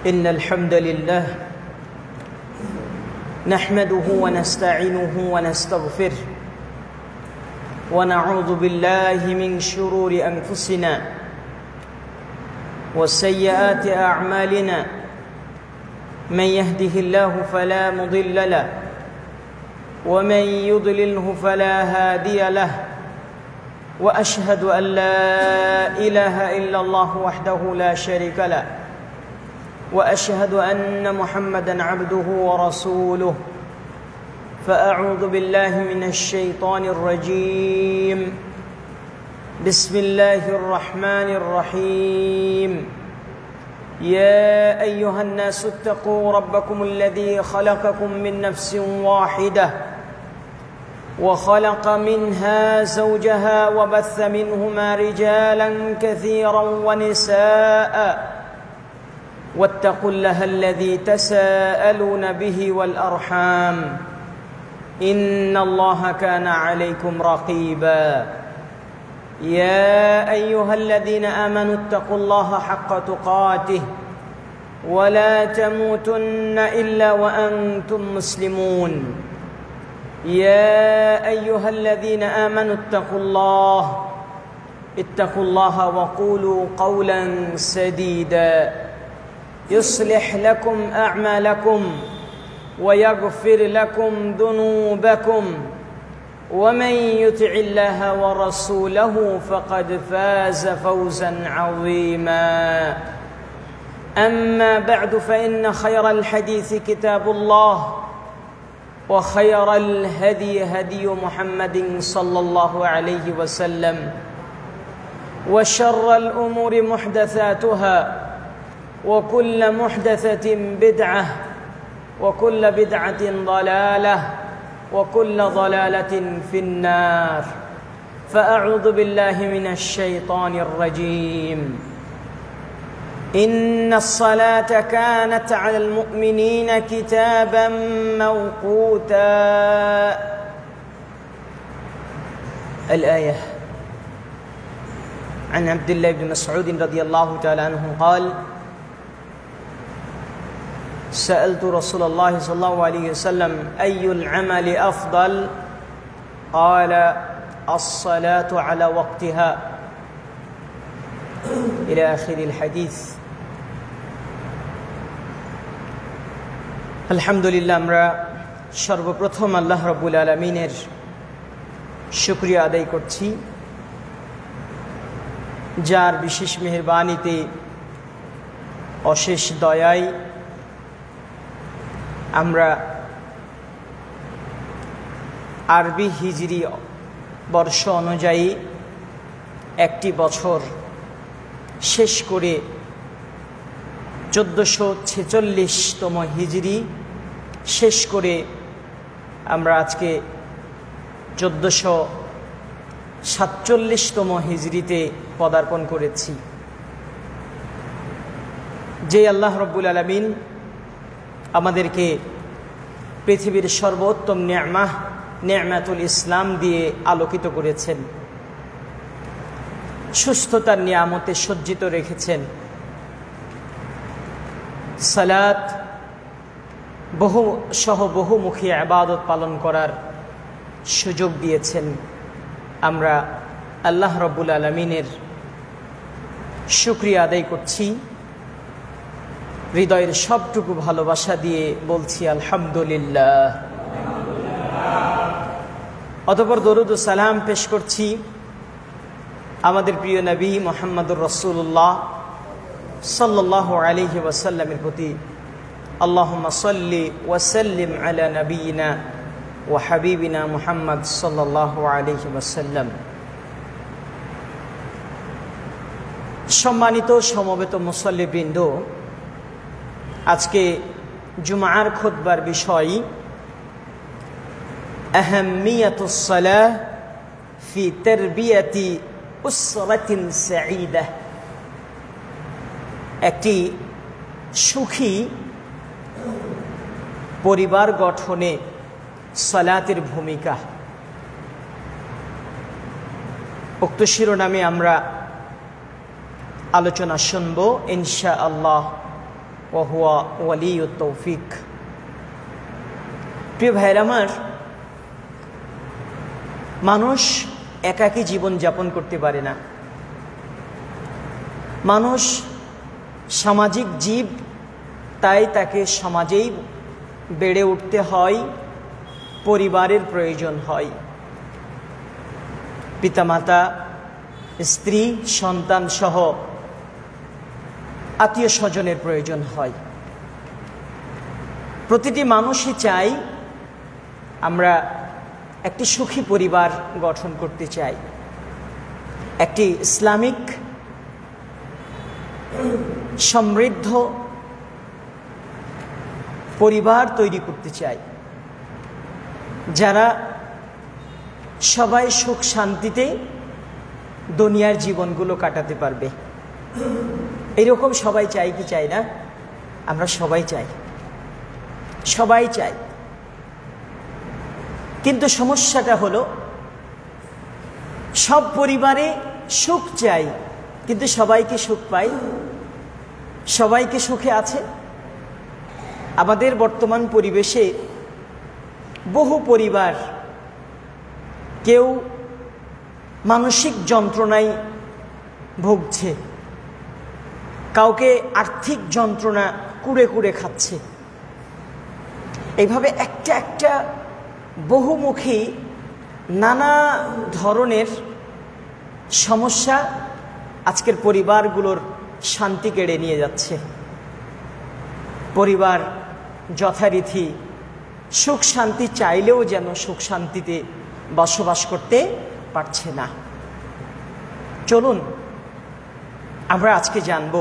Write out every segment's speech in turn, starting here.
إن الحمد لله نحمده ونستعينه ونستغفره ونعوذ بالله من شرور أنفسنا وسيئات أعمالنا من يهده الله فلا مضل له ومن يضلله فلا هادي له وأشهد أن لا إله إلا الله وحده لا شريك له وأشهد أن محمدًا عبده ورسوله فأعوذ بالله من الشيطان الرجيم بسم الله الرحمن الرحيم يا أيها الناس اتقوا ربكم الذي خلقكم من نفس واحدة وخلق منها زوجها وبث منهما رجالا كثيرا ونساء واتقوا الله الذي تساءلون به والأرحام إن الله كان عليكم رقيبا يا أيها الذين آمنوا اتقوا الله حق تقاته ولا تموتن إلا وأنتم مسلمون يا أيها الذين آمنوا اتقوا الله وقولوا قولا سديدا يصلح لكم أعمالكم ويغفر لكم ذنوبكم ومن يطع الله ورسوله فقد فاز فوزا عظيما أما بعد فإن خير الحديث كتاب الله وخير الهدي هدي محمد صلى الله عليه وسلم وشر الأمور محدثاتها وكل محدثة بدعة وكل بدعة ضلالة وكل ضلالة في النار فأعوذ بالله من الشيطان الرجيم إن الصلاة كانت على المؤمنين كتابا موقوتا الآية عن عبد الله بن مسعود رضي الله تعالى عنه قال سألت رسول الله صلى الله عليه وسلم أي العمل أفضل قال الصلاة على وقتها إلى آخر الحديث আলহামদুলিল্লাহ আমরা সর্বপ্রথম আল্লাহ রাব্বুল আলামিনের শুকরিয়া আদায় করছি যার বিশেষ মেহেরবানিতে অশেষ দয়ায় আমরা আরবি হিজরি বর্ষ অনুযায়ী একটি বছর শেষ করে 1446তম হিজরি শেষ করে আমরা আজকে 1447তম হিজরিতে পদার্পণ করেছি। যে আল্লাহ রাব্বুল আলামিন আমাদেরকে পৃথিবীর সর্বোত্তম নেয়ামাতুল ইসলাম দিয়ে আলোকিত করেছেন, সুস্থতার নিয়ামতে সজ্জিত রেখেছেন, সালাত বহুমুখী ইবাদত পালন করার সুযোগ দিয়েছেন। আমরা আল্লাহ রাব্বুল আলামিনের শুকরিয়া আদায় করছি, হৃদয়ের সবটুকু ভালোবাসা দিয়ে বলছি আলহামদুলিল্লাহ। অতঃপর দরুদ ও সালাম পেশ করছি আমাদের প্রিয় নবী মুহাম্মদুর রাসূলুল্লাহ সাল্লাল্লাহু আলাইহি ওয়াসাল্লামের প্রতি। আল্লাহুম্মা সাল্লি ওয়া সাল্লিম আলা নবিয়িনা ওয়া হাবিবিনা মুহাম্মদ সাল্লাল্লাহু আলাইহি ওয়াসাল্লাম। সম্মানিত সমবেত মুসল্লিবৃন্দ, আজকে জুমার খুতবার বিষয় আহমিয়াতুস সালাহ ফি তারবিয়াতি উসরাতিন সাঈদা। একটি সুখী পরিবার গঠনে সালাতের ভূমিকা। উক্ত শিরোনামে আমরা আলোচনা শুনব ইনশাআল্লাহ। ওয়া হুয়া ওয়ালিয়ুত তৌফিক। প্রিয় ভাইরা আমার, মানুষ একাকী জীবন যাপন করতে পারে না। মানুষ সামাজিক জীব, তাই তাকে সমাজেই বেড়ে উঠতে হয়, পরিবারের প্রয়োজন হয়। পিতামাতা, স্ত্রী, সন্তান সহ আত্মীয় স্বজনের প্রয়োজন হয়। প্রতিটি মানুষই চাই আমরা একটি সুখী পরিবার গঠন করতে চাই, একটি ইসলামিক সমৃদ্ধ পরিবার তৈরি করতে চাই, যারা সবাই সুখ শান্তিতে দুনিয়ার জীবনগুলো কাটাতে পারবে। এইরকম সবাই চাই কি চাই না? আমরা সবাই চাই, সবাই চাই। কিন্তু সমস্যাটা হলো, সব পরিবারে সুখ চাই, কিন্তু সবাইকে সুখ পাই, সবাইকে সুখে আছে। আমাদের বর্তমান পরিবেশে বহু পরিবার, কেউ মানসিক যন্ত্রণায় ভুগছে, কাউকে আর্থিক যন্ত্রণা কুড়ে কুড়ে খাচ্ছে। এইভাবে একটা একটা বহুমুখী নানা ধরনের সমস্যা আজকের পরিবারগুলোর শান্তি কেড়ে নিয়ে যাচ্ছে। পরিবার যথারীতি সুখ শান্তি চাইলেও যেন সুখ শান্তিতে বসবাস করতে পারছে না। চলুন আমরা আজকে জানব,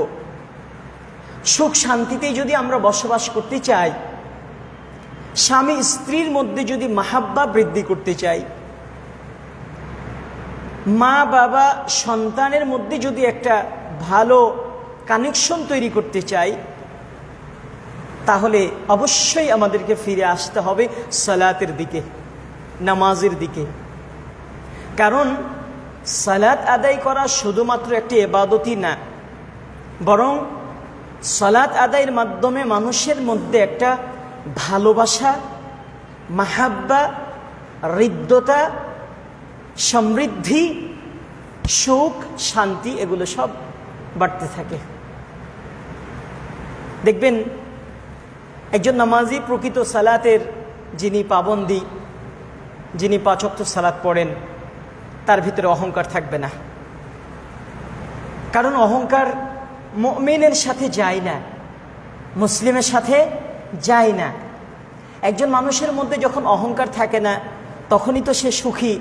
সুখ শান্তিতে যদি আমরা বসবাস করতে চাই, স্বামী স্ত্রীর মধ্যে যদি মাহাব্বা বৃদ্ধি করতে চাই, মা বাবা সন্তানের মধ্যে যদি একটা ভালো কানেকশন তৈরি করতে চাই, তাহলে অবশ্যই আমাদেরকে ফিরে আসতে হবে সালাতের দিকে, নামাজের দিকে। কারণ সালাত আদায় করা শুধুমাত্র একটি ইবাদতই না, বরং সালাত আদায়ের মাধ্যমে মানুষের মধ্যে একটা ভালোবাসা, মাহাব্বা, হৃদ্যতা, সমৃদ্ধি, সুখ, শান্তি এগুলো সব বাড়তে থাকে। দেখবেন একজন নামাজি, প্রকৃত সালাতের যিনি পাবন্দী, যিনি 5 ওয়াক্ত সালাত পড়েন, তার ভিতরে অহংকার থাকবে না। কারণ অহংকার মুমিনের সাথে যায় না, মুসলিমের সাথে যায় না। একজন মানুষের মধ্যে যখন অহংকার থাকে না, তখনই তো সে সুখী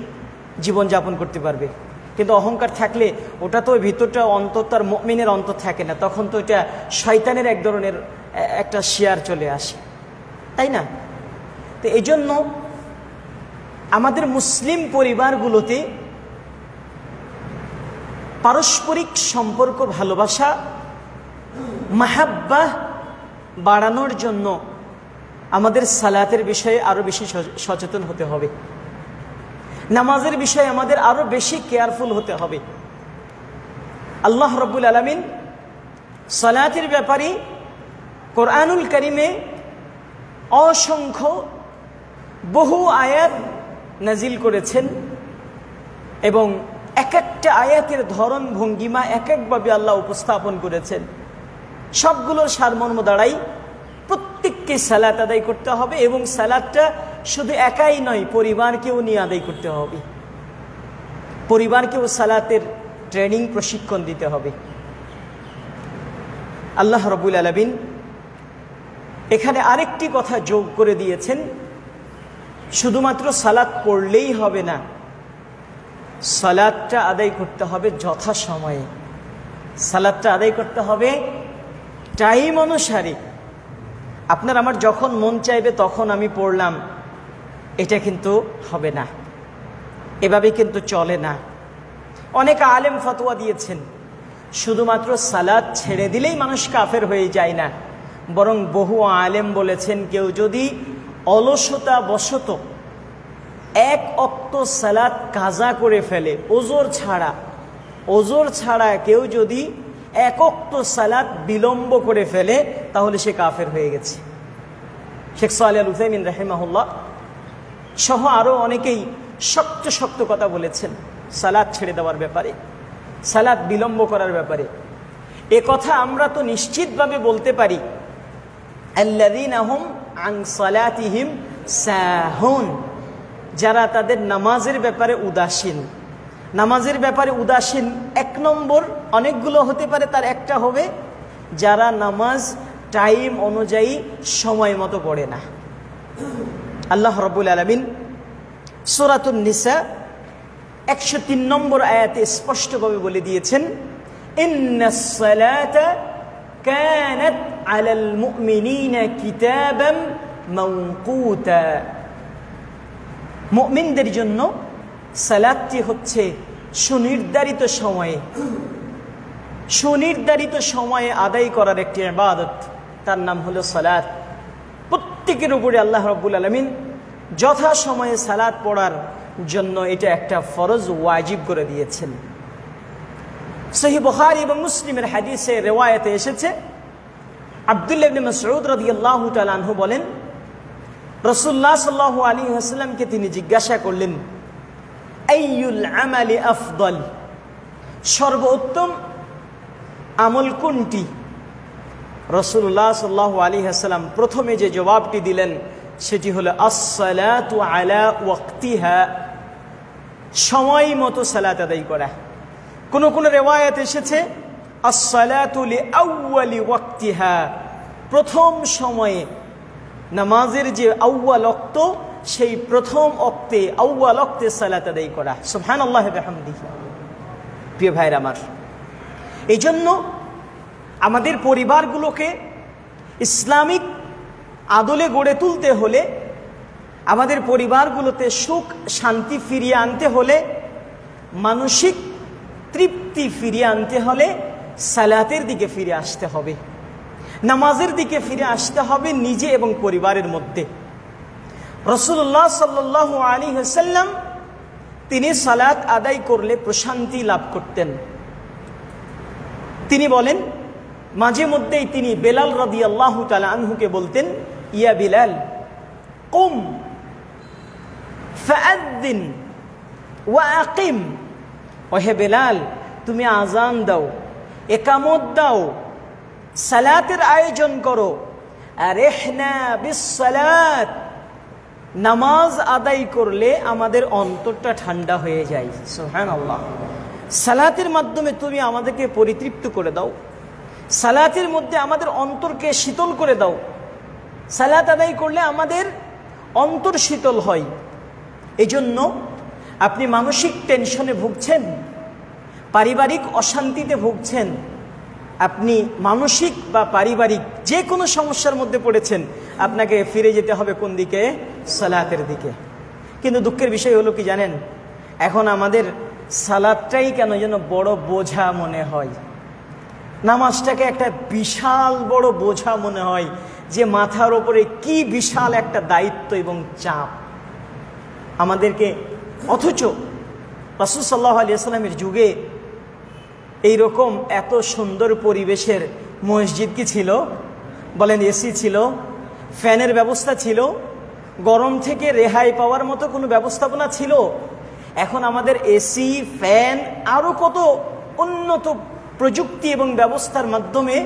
জীবনযাপন করতে পারবে। কিন্তু অহংকার থাকলে ওটা তো ভিতরটা, অন্তরটা মুমিনের অন্তর থাকে না, তখন তো এটা শয়তানের এক ধরনের একটা শেয়ার চলে আসে, তাই না? তো এই জন্য আমাদের মুসলিম পরিবারগুলোতে পারস্পরিক সম্পর্ক, ভালোবাসা, মাহাব্বা বাড়ানোর জন্য আমাদের সালাতের বিষয়ে আরো বেশি সচেতন হতে হবে, নামাজের বিষয়ে আমাদের আরো বেশি কেয়ারফুল হতে হবে। আল্লাহ রাব্বুল আলামিন সালাতের ব্যাপারে কোরআনুল কারীমে অসংখ্য বহু আয়াত নাজিল করেছেন, এবং এক একটা আয়াতের ধরন ভঙ্গিমা এক একভাবে আল্লাহ উপস্থাপন করেছেন। সবগুলোর সারমর্ম দাঁড়াই প্রত্যেককে সালাত আদায় করতে হবে, এবং সালাতটা শুধু একাই নয়, পরিবারকেও নিয়ে আদায় করতে হবে, পরিবারকেও সালাতের ট্রেনিং, প্রশিক্ষণ দিতে হবে। আল্লাহ রাব্বুল আলামিন এখানে আরেকটি কথা যোগ করে দিয়েছেন, শুধুমাত্র সালাত পড়লেই হবে না, সালাতটা আদায় করতে হবে যথাসময়ে, সালাতটা আদায় করতে হবে টাইম অনুসারে। আপনার আমার যখন মন চাইবে তখন আমি পড়লাম, এটা কিন্তু হবে না, এভাবে কিন্তু চলে না। অনেক আলেম ফতোয়া দিয়েছেন শুধুমাত্র সালাত ছেড়ে দিলেই মানুষ কাফের হয়ে যায় না, বরং বহু আলেম বলেছেন কেউ যদি অলসতা বশত 1 ওয়াক্ত সালাত কাজা করে ফেলে, ওজর ছাড়া কেউ যদি এক ওয়াক্ত সালাত বিলম্ব করে ফেলে তাহলে সে কাফের হয়ে গেছে। শেখ সালেহ আল উসাইমিন রাহিমাহুল্লাহ সহ আরও অনেকেই শক্ত শক্ত কথা বলেছেন সালাত ছেড়ে দেওয়ার ব্যাপারে, সালাত বিলম্ব করার ব্যাপারে। এ কথা আমরা তো নিশ্চিতভাবে বলতে পারি, আল্লাযীনা হুম আন সালাতিহিম সাহুন, যারা তাদের নামাজের ব্যাপারে উদাসীন। নামাজের ব্যাপারে উদাসীন এক নম্বর, অনেকগুলো হতে পারে, তার একটা হবে যারা নামাজ টাইম অনুযায়ী সময় মতো পড়ে না। আল্লাহ রাব্বুল আলামিন সূরাতুন নিসা 103 নম্বর আয়াতে স্পষ্টভাবে বলে দিয়েছেন, ইন্নাস সালাতা কানাত আলাল মুমিনিনা কিতাবাম মাওকুতা। মুমিনদের জন্য সালাতটি হচ্ছে সুনির্ধারিত সময়ে আদায় করার একটি ইবাদত, তার নাম হলো সালাত। প্রত্যেকের উপরে আল্লাহ রাব্বুল আলামিন যথা সময়ে সালাত পড়ার জন্য এটা একটা ফরজ ওয়াজিব করে দিয়েছেন। সহিহ বুখারী এবং মুসলিমের হাদিসে রিওয়ায়াতে এসেছে, আব্দুল্লাহ ইবনে মাসউদ রাদিয়াল্লাহু তাআলা আনহু বলেন, রাসূলুল্লাহ সাল্লাল্লাহু আলাইহি ওয়াসাল্লামকে তিনি জিজ্ঞাসা করলেন, আইয়ুল আমালি আফদল, সর্বোত্তম আমল কোনটি? রাসূলুল্লাহ সাল্লাল্লাহু আলাইহি ওয়াসাল্লাম প্রথমে যে জবাবটি দিলেন সেটি হলো আস-সালাতু আলা ওয়াক্তিহা, সময় মতো সালাত আদায় করা। কোন কোন রিওয়ায়াত এসেছে আস-সালাতু লিআউয়ালি ওয়াক্তিহা, প্রথম সময়ে নামাজের যে আউয়াল ওয়াক্ত সেই প্রথম ওয়াক্তে আউয়াল ওয়াক্তে সালাত আদায় করা। সুবহানাল্লাহি ওয়া বিহামদিহি। প্রিয় ভাইরা আমার, এই জন্য আমাদের পরিবারগুলোকে ইসলামিক আদলে গড়ে তুলতে হলে, আমাদের পরিবারগুলোতে সুখ শান্তি ফিরিয়ে আনতে হলে, মানসিক তৃপ্তি ফিরিয়ে আনতে হলে সালাতের দিকে ফিরে আসতে হবে, নামাজের দিকে ফিরে আসতে হবে নিজে এবং পরিবারের মধ্যে। রাসূলুল্লাহ সাল্লাল্লাহু আলাইহি ওয়াসাল্লাম তিনি সালাত আদায় করলে প্রশান্তি লাভ করতেন। তিনি বলেন, মাঝে মধ্যেই তিনি বেলাল রাদিয়াল্লাহু তাআলা আনহুকে বলতেন, ইয়া বিলাল কুম ফাআযিন ওয়া আকিম, ওহে বেলাল তুমি আজান দাও, একামত দাও, সালাতের আয়োজন করো। আরিহনা বিসসালাত, নামাজ আদায় করলে আমাদের অন্তরটা ঠান্ডা হয়ে যায়। সুবহানাল্লাহ। সালাতের মাধ্যমে তুমি আমাদেরকে পরিতৃপ্ত করে দাও, সালাতের মধ্যে আমাদের অন্তরকে শীতল করে দাও। সালাত আদায় করলে আমাদের অন্তর শীতল হয়। এজন্য আপনি মানসিক টেনশনে ভুগছেন, পারিবারিক অশান্তিতে ভুগছেন, আপনি মানসিক বা পারিবারিক যে কোনো সমস্যার মধ্যে পড়েছেন, আপনাকে ফিরে যেতে হবে কোন দিকে? সালাতের দিকে। কিন্তু দুঃখের বিষয় হলো কি জানেন, এখন আমাদের সালাতটাই কেন যেন বড় বোঝা মনে হয়, নামাজটাকে একটা বিশাল বড় বোঝা মনে হয়, যে মাথার ওপরে কি বিশাল একটা দায়িত্ব এবং চাপ আমাদেরকে। অথচ রাসূল সাল্লাল্লাহু আলাইহি ওয়াসাল্লামের যুগে এইরকম এত সুন্দর পরিবেশের মসজিদ কি ছিল? বলেন, এসি ছিল, ফ্যানের ব্যবস্থা ছিল, গরম থেকে রেহাই পাওয়ার মতো কোনো ব্যবস্থাপনা ছিল? এখন আমাদের এসি, ফ্যান, আরও কত উন্নত প্রযুক্তি এবং ব্যবস্থার মাধ্যমে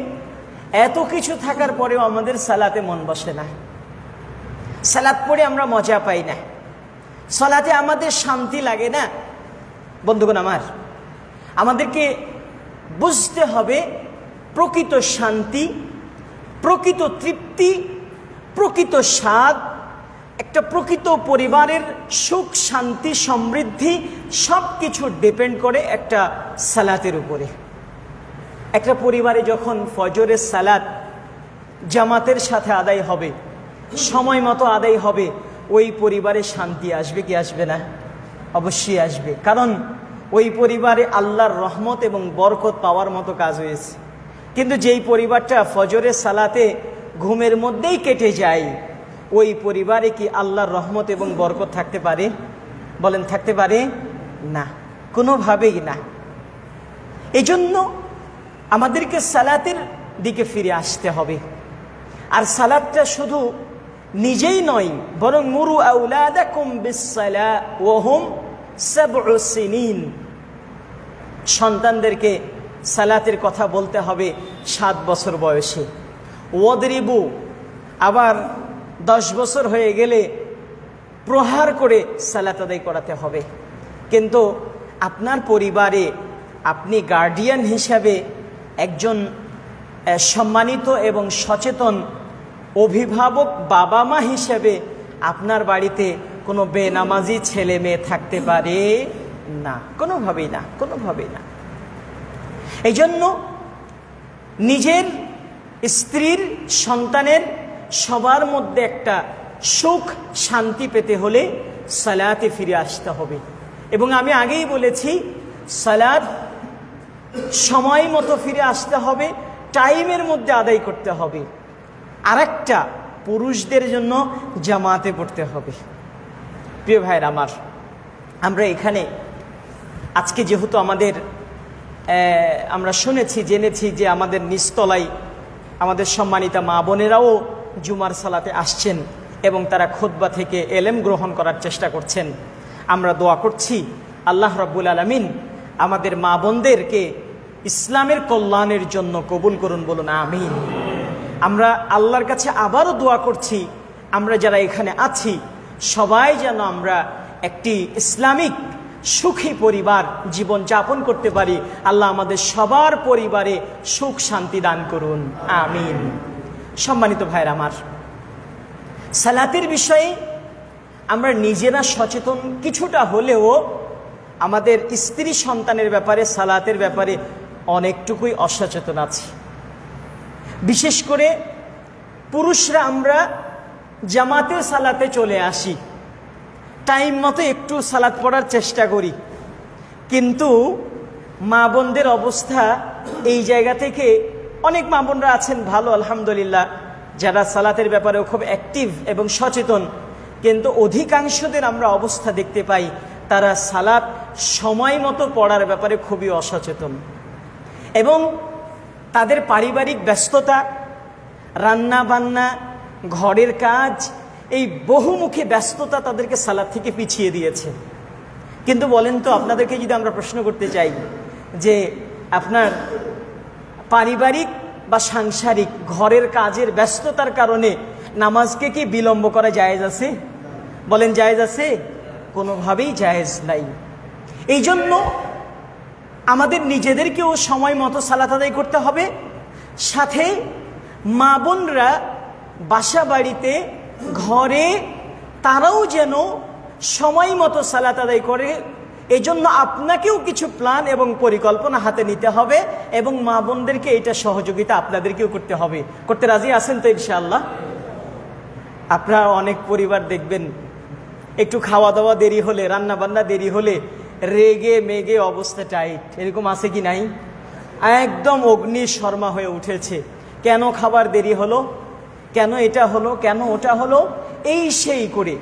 এত কিছু থাকার পরেও আমাদের সালাতে মন বসে না, সালাত পড়ে আমরা মজা পাই না, সালাতে আমাদের শান্তি লাগে না। বন্ধুগণ আমার, আমাদেরকে বুঝতে হবে প্রকৃত শান্তি, প্রকৃত তৃপ্তি, প্রকৃত স্বাদ, একটা প্রকৃত পরিবারের সুখ শান্তি সমৃদ্ধি সব কিছু ডিপেন্ড করে একটা সালাতের উপরে। একটা পরিবারে যখন ফজরের সালাত জামাতের সাথে আদায় হবে, সময় মতো আদায় হবে, ওই পরিবারে শান্তি আসবে কি আসবে না? অবশ্যই আসবে। কারণ ওই পরিবারে আল্লাহর রহমত এবং বরকত পাওয়ার মতো কাজ হয়েছে। কিন্তু যেই পরিবারটা ফজরের সালাতে ঘুমের মধ্যেই কেটে যায়, ওই পরিবারে কি আল্লাহর রহমত এবং বরকত থাকতে পারে? বলেন, থাকতে পারে না, কোনোভাবেই না। এই জন্য আমাদেরকে সালাতের দিকে ফিরে আসতে হবে। আর সালাতটা শুধু নিজেই নয়, বরং মুরু আউলাদাকুম বিসসালাহ ওয়া হুম সাবউ সিনিন, সন্তানদেরকে সালাতের কথা বলতে হবে 7 বছর বয়সে। ওয়াদরিবু, আবার 10 বছর হয়ে গেলে প্রহার করে সালাত আদায় করাতে হবে। কিন্তু আপনার পরিবারে আপনি গার্ডিয়ান হিসাবে একজন সম্মানিত এবং সচেতন অভিভাবক বাবা মা হিসেবে আপনার বাড়িতে কোনো বেনামাজি ছেলে মেয়ে থাকতে পারে না, কোনোভাবেই না, কোনোভাবেই না। এই জন্য নিজের, স্ত্রীর, সন্তানের সবার মধ্যে একটা সুখ শান্তি পেতে হলে সালাতে ফিরে আসতে হবে। এবং আমি আগেই বলেছি, সালাত সময় মতো ফিরে আসতে হবে, টাইমের মধ্যে আদায় করতে হবে। আরেকটা, পুরুষদের জন্য জামাতে পড়তে হবে। প্রিয় ভাইরা আমার, আমরা এখানে আজকে যেহেতু আমরা শুনেছি, জেনেছি যে আমাদের নিচতলায় আমাদের সম্মানিতা মা বোনেরাও জুমার সালাতে আসছেন এবং তারা খুতবা থেকে এলেম গ্রহণ করার চেষ্টা করছেন। আমরা দোয়া করছি আল্লাহ রাব্বুল আলামিন আমাদের মা বোনদেরকে ইসলামের কল্যাণের জন্য কবুল করুন, বলুন আমিন। আমরা আল্লাহর কাছে আবারও দোয়া করছি, আমরা যারা এখানে আছি সবাই যেন আমরা একটি ইসলামিক সুখী পরিবার জীবন যাপন করতে পারি। আল্লাহ আমাদের সবার পরিবারে সুখ শান্তি দান করুন, আমিন। সম্মানিত ভাইরা আমার, সালাতের বিষয়ে আমরা নিজেরা সচেতন কিছুটা হলেও আমাদের স্ত্রী সন্তানের ব্যাপারে, সালাতের ব্যাপারে অনেকটুকুই অসচেতন আছি। বিশেষ করে পুরুষরা আমরা জামাতের সালাতে চলে আসি, টাইম মতো একটু সালাত পড়ার চেষ্টা করি, কিন্তু মা বোনদের অবস্থা এই জায়গা থেকে, অনেক মা বোনরা আছেন ভালো আলহামদুলিল্লাহ, যারা সালাতের ব্যাপারেও খুব অ্যাক্টিভ এবং সচেতন, কিন্তু অধিকাংশদের আমরা অবস্থা দেখতে পাই তারা সালাত সময় মতো পড়ার ব্যাপারে খুবই অসচেতন। এবং তাদের পারিবারিক ব্যস্ততা, রান্না বান্না, ঘরের কাজ, এই বহুমুখী ব্যস্ততা তাদেরকে সালাত থেকে পিছিয়ে দিয়েছে। কিন্তু বলেন তো, আপনাদেরকে যদি আমরা প্রশ্ন করতে চাই যে আপনার পারিবারিক বা সাংসারিক ঘরের কাজের ব্যস্ততার কারণে নামাজকে কি বিলম্ব করা জায়েজ আছে? বলেন জায়েজ আছে? কোনোভাবেই জায়েজ নাই। এই জন্য আমাদের নিজেদেরকেও সময় মতো সালাত আদায় করতে হবে, সাথে মা বোনরা বাসা বাড়িতে ঘরে তারাও যেন সময় মতো সালাত আদায় করে। এজন্য আপনাকেও কিছু প্ল্যান এবং পরিকল্পনা হাতে নিতে হবে এবং মা বোনদেরকে এটা সহযোগিতা আপনাদেরকেও করতে হবে। করতে রাজি আছেন তো ইনশাআল্লাহ? আপনারা অনেক পরিবার দেখবেন একটু খাওয়া দাওয়া দেরি হলে, রান্না বান্না দেরি হলে রেগে মেগে অবস্থা টাইট, এরকম আছে কি নাই? একদম অগ্নি শর্মা হয়ে উঠেছে, কেন খাবার দেরি হলো, কেন এটা হলো, কেন ওটা হলো, এই সেই করে।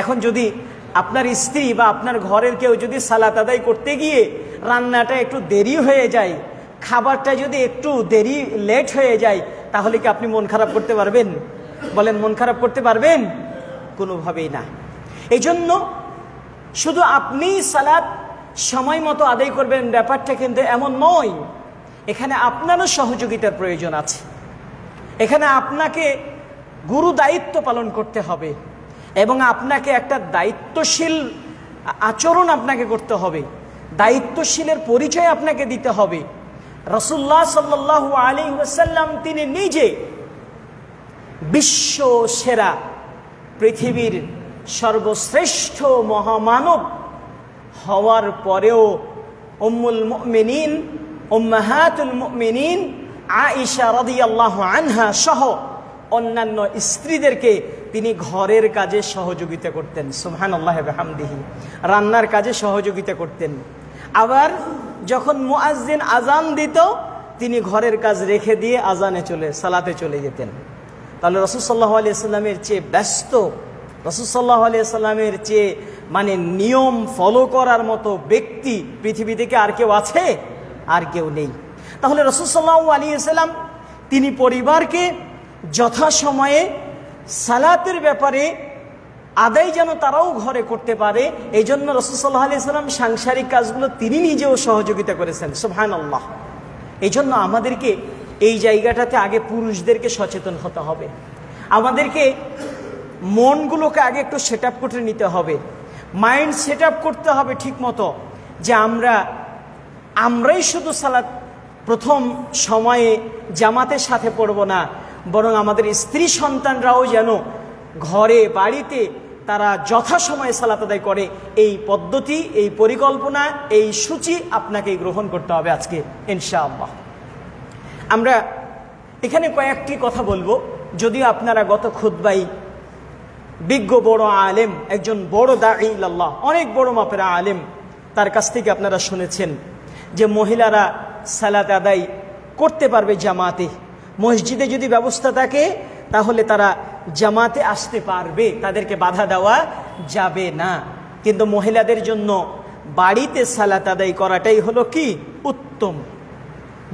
এখন যদি আপনার স্ত্রী বা আপনার ঘরের কেউ যদি সালাত আদায় করতে গিয়ে রান্নাটা একটু দেরি হয়ে যায়, খাবারটা যদি একটু দেরি লেট হয়ে যায়, তাহলে কি আপনি মন খারাপ করতে পারবেন? বলেন, মন খারাপ করতে পারবেন? কোনোভাবেই না। এই জন্য শুধু আপনি সালাত সময় মতো আদায় করবেন ব্যাপারটা কিন্তু এমন নয়, এখানে আপনারও সহযোগিতার প্রয়োজন আছে। এখানে আপনাকে গুরু দায়িত্ব পালন করতে হবে এবং আপনাকে একটা দায়িত্বশীল আচরণ আপনাকে করতে হবে, দায়িত্বশীলের পরিচয় আপনাকে দিতে হবে। রাসূলুল্লাহ সাল্লাল্লাহু আলাইহি ওয়াসাল্লাম তিনি নিজে বিশ্ব সেরা, পৃথিবীর সর্বশ্রেষ্ঠ মহামানব হওয়ার পরেও উম্মুল মুমিনিন, উম্মাহাতুল মুমিনিন আয়েশা রাদিয়াল্লাহু আনহা সহ অন্যান্য স্ত্রীদেরকে তিনি ঘরের কাজে সহযোগিতা করতেন। সুবহানাল্লাহি ওয়া বিহামদিহি, রান্নার কাজে সহযোগিতা করতেন। আবার যখন মুয়াজ্জিন আজান দিত, তিনি ঘরের কাজ রেখে দিয়ে সালাতে চলে যেতেন। তাহলে রাসূল সাল্লাল্লাহু আলাইহি ওয়াসাল্লামের চেয়ে ব্যস্ত, রাসূল সাল্লাল্লাহু আলাইহি ওয়াসাল্লামের চেয়ে নিয়ম ফলো করার মতো ব্যক্তি পৃথিবী থেকে আর কেউ আছে? আর কেউ নেই। তাহলে রাসূল সাল্লাল্লাহু আলাইহি ওয়াসাল্লাম তিনি পরিবারকে যথাসময়ে সালাতের ব্যাপারে আদায় যেন তারাও ঘরে করতে পারে, এই জন্য রাসূল সাল্লাল্লাহু আলাইহি ওয়াসাল্লাম সাংসারিক কাজগুলো তিনি নিজেও সহযোগিতা করেছেন। সুবহানাল্লাহ। এই জন্য আমাদেরকে এই জায়গাটাতে আগে পুরুষদেরকে সচেতন হতে হবে, আমাদেরকে মনগুলোকে আগে একটু সেট আপ করে নিতে হবে, মাইন্ড সেট আপ করতে হবে ঠিক মতো, যে আমরাই শুধু সালাত প্রথম সময়ে জামাতের সাথে পড়ব না, বরং আমাদের স্ত্রী সন্তানরাও যেন ঘরে বাড়িতে তারা যথাসময়ে সালাত আদায় করে। এই পদ্ধতি, এই পরিকল্পনা, এই সূচি আপনাকে গ্রহণ করতে হবে আজকে ইনশাআল্লাহ। আমরা এখানে কয়েকটি কথা বলবো, যদিও আপনারা গত খুতবাই বিজ্ঞ বড় আলেম, একজন বড় দাঈ ইলাল্লাহ, অনেক বড় মাপের আলেম, তার কাছ থেকে আপনারা শুনেছেন যে মহিলারা সালাত আদায় করতে পারবে জামাতে, মসজিদে যদি ব্যবস্থা থাকে তাহলে তারা জামাতে আসতে পারবে, তাদেরকে বাধা দেওয়া যাবে না। কিন্তু মহিলাদের জন্য বাড়িতে সালাত আদায় করাটাই হলো কি উত্তম,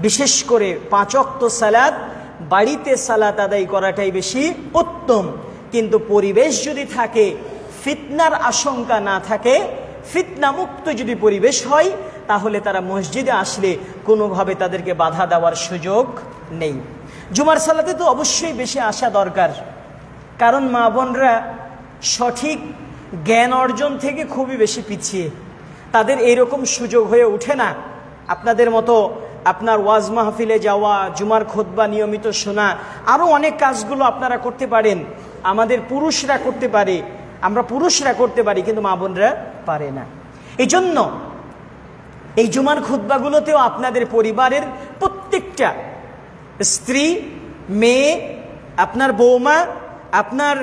বিশেষ করে 5 ওয়াক্ত সালাত বাড়িতে সালাত আদায় করাটাই বেশি উত্তম। কিন্তু পরিবেশ যদি থাকে, ফিতনার আশঙ্কা না থাকে, ফিতনা মুক্ত যদি পরিবেশ হয়, তাহলে তারা মসজিদে আসলে কোনোভাবে তাদেরকে বাধা দেওয়ার সুযোগ নেই। জুমার সালাতে তো অবশ্যই বেশি আসা দরকার, কারণ মা বোনরা সঠিক জ্ঞান অর্জন থেকে খুবই বেশি পিছিয়ে, তাদের এইরকম সুযোগ হয়ে ওঠে না। আপনাদের মতো আপনার ওয়াজ মাহফিলে যাওয়া, জুমার খুতবা নিয়মিত শোনা, আরও অনেক কাজগুলো আপনারা করতে পারেন, আমাদের পুরুষরা করতে পারে, আমরা পুরুষরা করতে পারি, কিন্তু মা বোনরা পারে না। এই জন্য এই জুমার খুতবাগুলোতেও আপনাদের পরিবারের প্রত্যেকটা স্ত্রী, মেয়ে, আপনার বৌমা, আপনার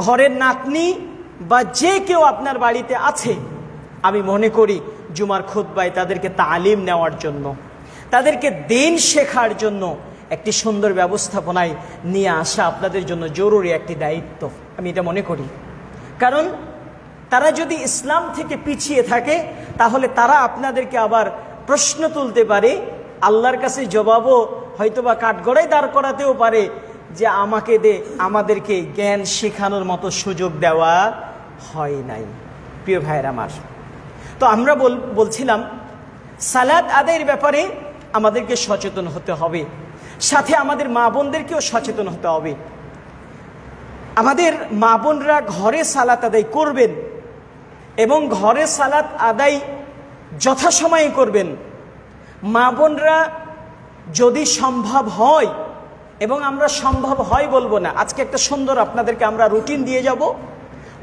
ঘরের নাতনি বা যে কেউ আপনার বাড়িতে আছে, আমি মনে করি জুমার খুতবায় তাদেরকে তালিম নেওয়ার জন্য, তাদেরকে দিন শেখার জন্য একটি সুন্দর ব্যবস্থাপনায় নিয়ে আসা আপনাদের জন্য জরুরি একটি দায়িত্ব, আমি এটা মনে করি। কারণ তারা যদি ইসলাম থেকে পিছিয়ে থাকে, তাহলে তারা আপনাদেরকে আবার প্রশ্ন তুলতে পারে, আল্লাহর কাছে জবাবও হয়তোবা কাঠগড়ায় দাঁড় করাতেও পারে যে আমাদেরকে জ্ঞান শেখানোর মতো সুযোগ দেওয়া হয় নাই। প্রিয় ভাইয়ের আমার, তো আমরা বলছিলাম সালাত আদায়ের ব্যাপারে আমাদেরকে সচেতন হতে হবে, সাথে আমাদের মা বোনদেরকেও সচেতন হতে হবে। আমাদের মা বোনরা ঘরে সালাত আদায় করবেন এবং ঘরে সালাত আদায় যথাসময়ে করবেন। মা বোনরা যদি সম্ভব হয়, এবং আমরা সম্ভব হয় বলবো না, আজকে একটা সুন্দর আপনাদেরকে আমরা রুটিন দিয়ে যাব,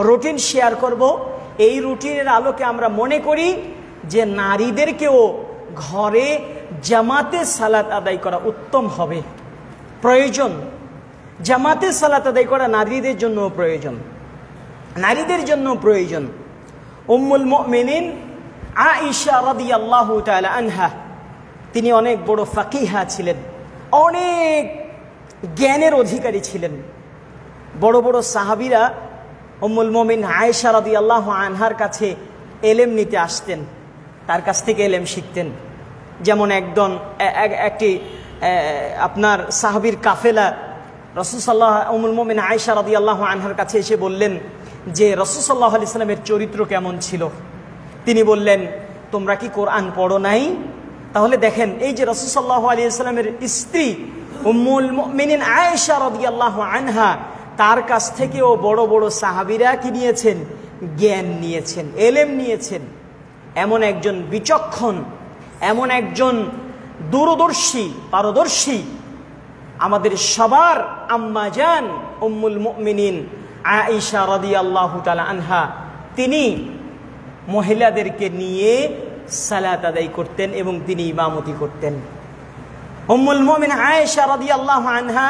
রুটিন শেয়ার করব। এই রুটিনের আলোকে আমরা মনে করি যে নারীদেরকেও ঘরে জামাতে সালাত আদায় করা উত্তম হবে, প্রয়োজন। জামাতে সালাত আদায় করা নারীদের জন্য প্রয়োজন, নারীদের জন্য প্রয়োজন। উম্মুল মুমিনিন আয়েশা রাদিয়াল্লাহু তাআলা আনহা, তিনি অনেক বড় ফাকিহা ছিলেন, অনেক জ্ঞানের অধিকারী ছিলেন। বড় বড় সাহাবীরা উম্মুল মুমিন আয়েশা রাদিয়াল্লাহু আনহার কাছে এলেম নিতে আসতেন, তার কাছ থেকে এলেম শিখতেন। যেমন একটি আপনার সাহাবীর কাফেলা রাসূল উম্মুল মুমিন আয়েশা রাদিয়াল্লাহু আনহার কাছে এসে বললেন যে রাসূল সাল্লাল্লাহু আলাইহি ওয়াসাল্লামের চরিত্র কেমন ছিল। তিনি বললেন, তোমরা কি কোরআন পড়ো নাই? তাহলে দেখেন, এই যে রাসূল সাল্লাল্লাহু আলাইহি ওয়াসাল্লামের স্ত্রী উম্মুল মুমিনিন আয়েশা রাদিয়াল্লাহু আনহা, তার কাছ থেকেও বড় বড় সাহাবীরা কি নিয়েছেন? জ্ঞান নিয়েছেন, এলেম নিয়েছেন। এমন একজন বিচক্ষণ, এমন একজন দূরদর্শী, পারদর্শী, আমাদের সবার আম্মা জান উম্মুল মুমিনিন আয়েশা রাদিয়াল্লাহু তাআলা আনহা, তিনি মহিলাদেরকে নিয়ে সালাত আদায় করতেন এবং তিনি ইমামতি করতেন। উম্মুল মুমিন আয়েশা রাদিয়াল্লাহু আনহা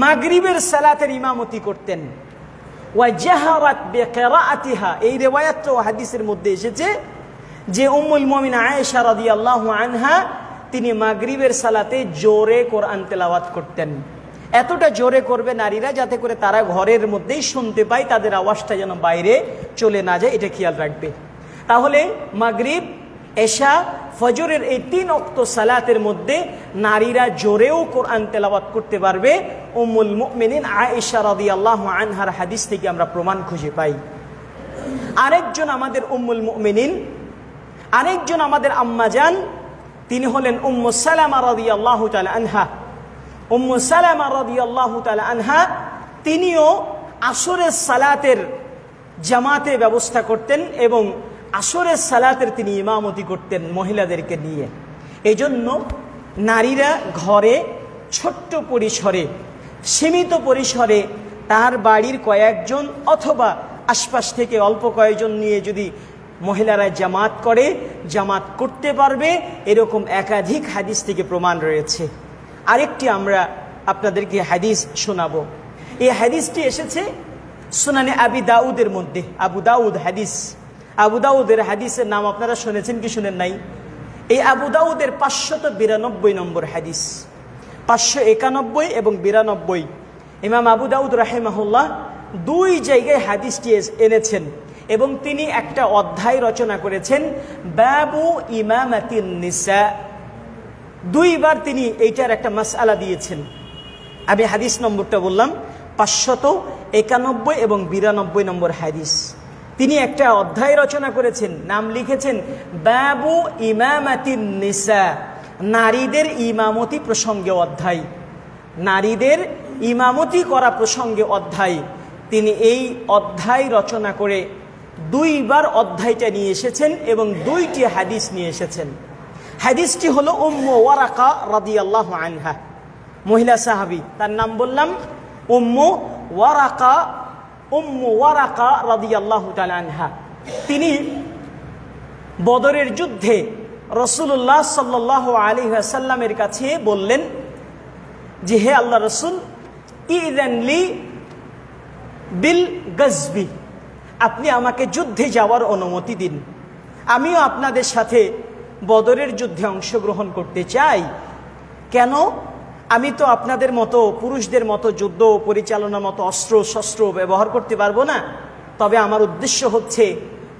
মাগরিবের সালাতের ইমামতি করতেন। ওয়া জাহারাত বিকিরাআতিহা, এই রিওয়ায়াত ও হাদিসের মধ্যে এসেছে যে উম্মুল মুমিন আয়েশা রাদিয়াল্লাহু আনহা তিনি মাগরিবের সালাতে জোরে কোরআন তেলাওয়াত করতেন। এতটা জোরে করবে নারীরা যাতে করে তারা ঘরের মধ্যেই শুনতে পায়, তাদের আওয়াজটা যেন বাইরে চলে না যায়, এটা খেয়াল রাখবে। তাহলে মাগরিব এশা, ফজরের এই 3 ওয়াক্ত সালাতের মধ্যে নারীরা জোরেও কোরআন তেলাওয়াত করতে পারবে। উম্মুল মুমিনিন আয়েশা রাদিয়াল্লাহু আনহার হাদিস থেকে আমরা প্রমাণ খুঁজে পাই। আরেকজন আমাদের উম্মুল মুমিনিন, আরেকজন আমাদের আম্মাজান, তিনি হলেন উম্মু সালামা রাদিয়াল্লাহু তাআলা আনহা। উম্মু সালামা রাদিয়াল্লাহু তাআলা আনহা তিনিও আসরের সালাতের জামাতে ব্যবস্থা করতেন এবং আসরের সালাতের তিনি ইমামতি করতেন মহিলাদেরকে নিয়ে। এজন্য নারীরা ঘরে ছোট্ট পরিসরে, সীমিত পরিসরে তার বাড়ির কয়েকজন অথবা আশপাশ থেকে অল্প কয়েকজন নিয়ে যদি মহিলারা জামাত করতে পারবে, এরকম একাধিক হাদিস থেকে প্রমাণ রয়েছে। আরেকটি আমরা আপনাদেরকে হাদিস শোনাবো। এই হাদিসটি এসেছে সুনানে আবি দাউদের মধ্যে। আবু দাউদ হাদিস, আবু দাউদের হাদিসের নাম আপনারা শুনেছেন কি শুনেন নাই? এই আবু দাউদের 592 নম্বর হাদিস, 591 এবং 92। ইমাম আবু দাউদ রাহিমাহুল্লাহ 2 জায়গায় হাদিসটি এনেছেন এবং তিনি একটা অধ্যায় রচনা করেছেন, বাবু ইমামাতিন নিসা। 2 বার তিনি এইটার একটা মাসআলা দিয়েছেন। আমি হাদিস নম্বরটা বললাম 591 এবং 92 নম্বর হাদিস। তিনি একটা অধ্যায় রচনা করেছেন, নাম লিখেছেন বাবু ইমামাতিন নিসা, নারীদের ইমামতি প্রসঙ্গে অধ্যায়। নারীদের ইমামতি করা প্রসঙ্গে অধ্যায়। তিনি এই অধ্যায় রচনা করে 2 বার অধ্যায়টা নিয়ে এসেছেন এবং 2টি হাদিস নিয়ে এসেছেন। হাদিসটি হলো উম্মু ওয়ারাকা রাদিয়াল্লাহু আনহা, মহিলা সাহাবী, তার নাম বললাম উম্মু ওয়ারাকা রাদিয়াল্লাহু তাআলা আনহা। তিনি বদরের যুদ্ধে রাসূলুল্লাহ সাল্লাল্লাহু আলাইহি ওয়াসাল্লামের কাছে বললেন যে, হে আল্লাহ রাসূল, ইযান লি বিল গাজবি, আপনি আমাকে যুদ্ধে যাওয়ার অনুমতি দিন, আমিও আপনাদের সাথে বদরের যুদ্ধে অংশগ্রহণ করতে চাই। কেন? আমি তো আপনাদের মতো পুরুষদের মতো যুদ্ধ পরিচালনার মতো অস্ত্র শস্ত্র ব্যবহার করতে পারবো না। তবে আমার উদ্দেশ্য হচ্ছে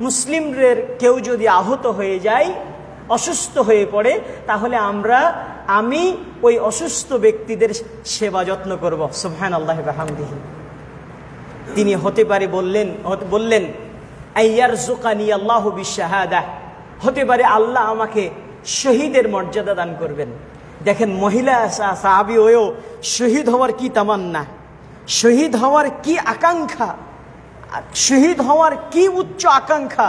মুসলিমদের কেউ যদি আহত হয়ে যায়, অসুস্থ হয়ে পড়ে, তাহলে আমি ওই অসুস্থ ব্যক্তিদের সেবা যত্ন করব। সুবহানাল্লাহি ওয়া বিহামদিহি। তিনি হতে পারে বললেন আইয়ারযুকানি আল্লাহু বিশাহাদাহ, হতে পারে আল্লাহ আমাকে শহীদের মর্যাদা দান করবেন। দেখেন, মহিলা সাহাবী হয়েও শহীদ হওয়ার কি তামান্না, শহীদ হওয়ার কি আকাঙ্ক্ষা, শহীদ হওয়ার কি উচ্চ আকাঙ্ক্ষা।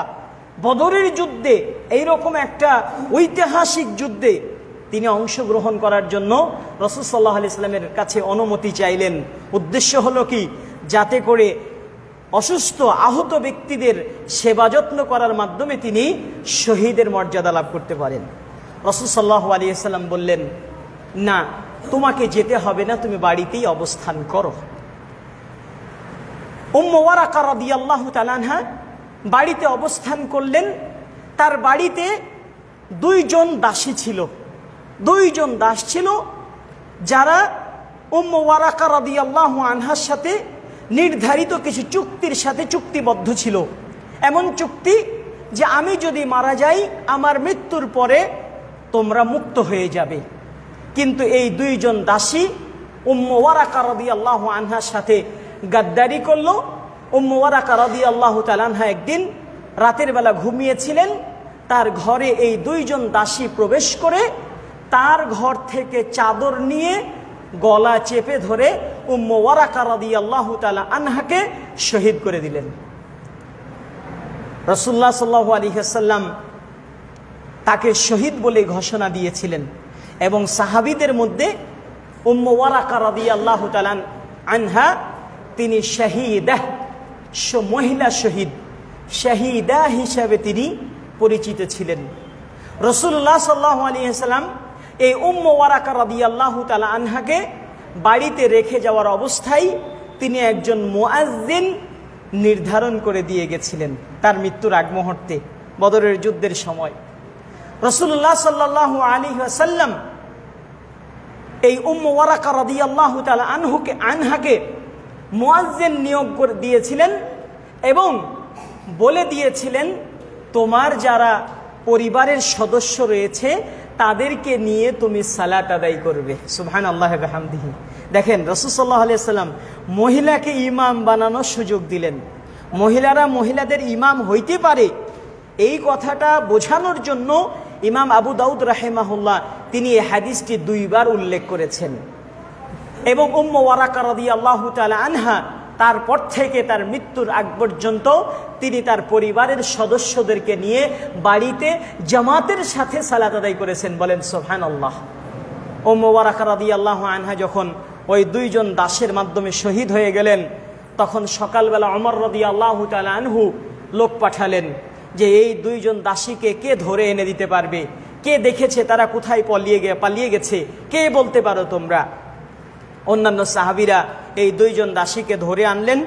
বদরের যুদ্ধে, এইরকম একটা ঐতিহাসিক যুদ্ধে তিনি অংশগ্রহণ করার জন্য রাসূল সাল্লাল্লাহু আলাইহি ওয়াসাল্লামের কাছে অনুমতি চাইলেন। উদ্দেশ্য হলো কি, যাতে করে অসুস্থ আহত ব্যক্তিদের সেবা যত্ন করার মাধ্যমে তিনি শহীদের মর্যাদা লাভ করতে পারেন। রাসূল সাল্লাল্লাহু আলাইহি ওয়াসাল্লাম বললেন, না, তোমাকে যেতে হবে না, তুমি বাড়িতেই অবস্থান করো। উম্মু ওয়ারাকা রাদিয়াল্লাহু তাআলা আনহা বাড়িতে অবস্থান করলেন। তার বাড়িতে 2 জন দাসী ছিল, 2 জন দাস ছিল, যারা উম্মু ওয়ারাকা রাদিয়াল্লাহু আনহার সাথে নির্ধারিত কিছু চুক্তির সাথে চুক্তিবদ্ধ ছিল। এমন চুক্তি যে আমি যদি মারা যাই, আমার মৃত্যুর পরে তোমরা মুক্ত হয়ে যাবে। কিন্তু এই 2 জন দাসী উম্মু ওয়ারাকা রাদিয়াল্লাহু আনহার সাথে গাদ্দারি করলো। উম্মু ওয়ারাকা রাদিয়াল্লাহু তাআলা আনহা একদিন রাতের বেলা ঘুমিয়েছিলেন, তার ঘরে এই 2 জন দাসী প্রবেশ করে তার ঘর থেকে চাদর নিয়ে গলা চেপে ধরে উম্মু ওয়ারাকা রাদিয়াল্লাহু তাআলা আনহাকে শহীদ করে দিলেন। রাসূলুল্লাহ সাল্লাল্লাহু আলাইহি ওয়াসাল্লাম তাকে শহীদ বলে ঘোষণা দিয়েছিলেন এবং সাহাবীদের মধ্যে উম্মু ওয়ারাকা রাদিয়াল্লাহু তাআলা আনহা তিনি শাহীদাহ, মহিলা শহীদ, শাহীদা হিসাবে তিনি পরিচিত ছিলেন। রাসূলুল্লাহ সাল্লাল্লাহু আলাইহি ওয়াসাল্লাম এই উম্মু ওয়ারাকা রাদিয়াল্লাহু তাআলা আনহাকে বাড়িতে রেখে যাওয়ার অবস্থায় তিনি একজন মুয়াজ্জিন নির্ধারণ করে দিয়ে গেছিলেন তার মৃত্যুর আগ মুহূর্তে, বদরের যুদ্ধের সময়। রাসূলুল্লাহ সাল্লাল্লাহু আলাইহি ওয়াসাল্লাম এই উম্মু ওয়ারাকা রাদিয়াল্লাহু তাআলা আনহাকে মুয়াজ্জিন নিয়োগ করে দিয়েছিলেন এবং বলে দিয়েছিলেন, তোমার যারা পরিবারের সদস্য রয়েছে তাদেরকে নিয়ে তুমি সালাত আদায় করবে। সুবহানাল্লাহ ওয়া বিহামদিহি। দেখেন রাসূল সাল্লাল্লাহু আলাইহি ওয়াসাল্লাম মহিলাকে ইমাম বানানোর সুযোগ দিলেন। মহিলারা মহিলাদের ইমাম হইতে পারে এই কথাটা বোঝানোর জন্য ইমাম আবু দাউদ রাহিমাহুল্লাহ তিনি এই হাদিসটি 2 বার উল্লেখ করেছেন। এবং উম্মু ওয়ারাকা রাদিয়াল্লাহু তাআলা আনহা তারপর থেকে তার মৃত্যুর আগ পর্যন্ত তিনি তার পরিবারের সদস্যদেরকে নিয়ে বাড়িতে জামাতের সাথে সালাত আদায় করেছেন। বলেন সুবহানাল্লাহ। উম্মু ওয়ারাকা রাদিয়াল্লাহু আনহা যখন ওই 2 জন দাসের মাধ্যমে শহীদ হয়ে গেলেন, তখন সকালবেলা ওমর রাদিয়াল্লাহু তাআলা আনহু লোক পাঠালেন যে এই 2 জন দাসীকে কে ধরে এনে দিতে পারবে, কে দেখেছে তারা কোথায় পালিয়ে গেছে, কে বলতে পারো তোমরা। অন্যান্য সাহাবীরা এই 2 জন দাসীকে ধরে আনলেন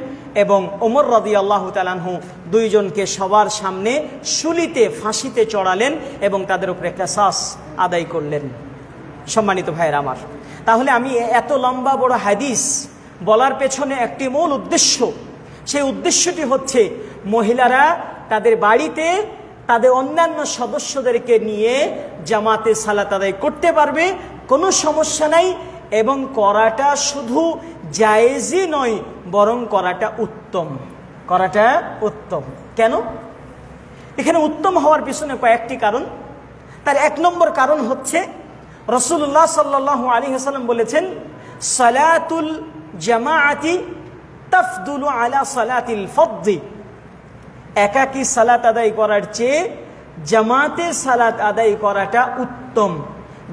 এবং ওমর রাদিয়াল্লাহু তাআলা আনহু 2 জনকে সবার সামনে শুলিতে ফাঁসিতে চড়ালেন এবং তাদের উপরে কিসাস আদায় করলেন। সম্মানিত ভাইয়েরা আমার, তাহলে আমি এত লম্বা বড় হাদিস বলার পেছনে একটি মূল উদ্দেশ্য, সেই উদ্দেশ্যটি হচ্ছে মহিলারা তাদের বাড়িতে তাদের অন্যান্য সদস্যদেরকে নিয়ে জামাতে সালাত আদায় করতে পারবে, কোনো সমস্যা নাই। এবং করাটা শুধু জায়েজই নয়, বরং করাটা উত্তম। করাটা উত্তম কেন? এখানে উত্তম হওয়ার পিছনে কয়েকটি কারণ। তার 1 নম্বর কারণ হচ্ছে রাসূলুল্লাহ সাল্লাল্লাহু আলাইহি ওয়াসাল্লাম বলেছেন, সালাতুল জামাআতি তাফদুলু আলা সালাতিল ফরদি। একাকী সালাত আদায় করার চেয়ে জামাতে সালাত আদায় করাটা উত্তম।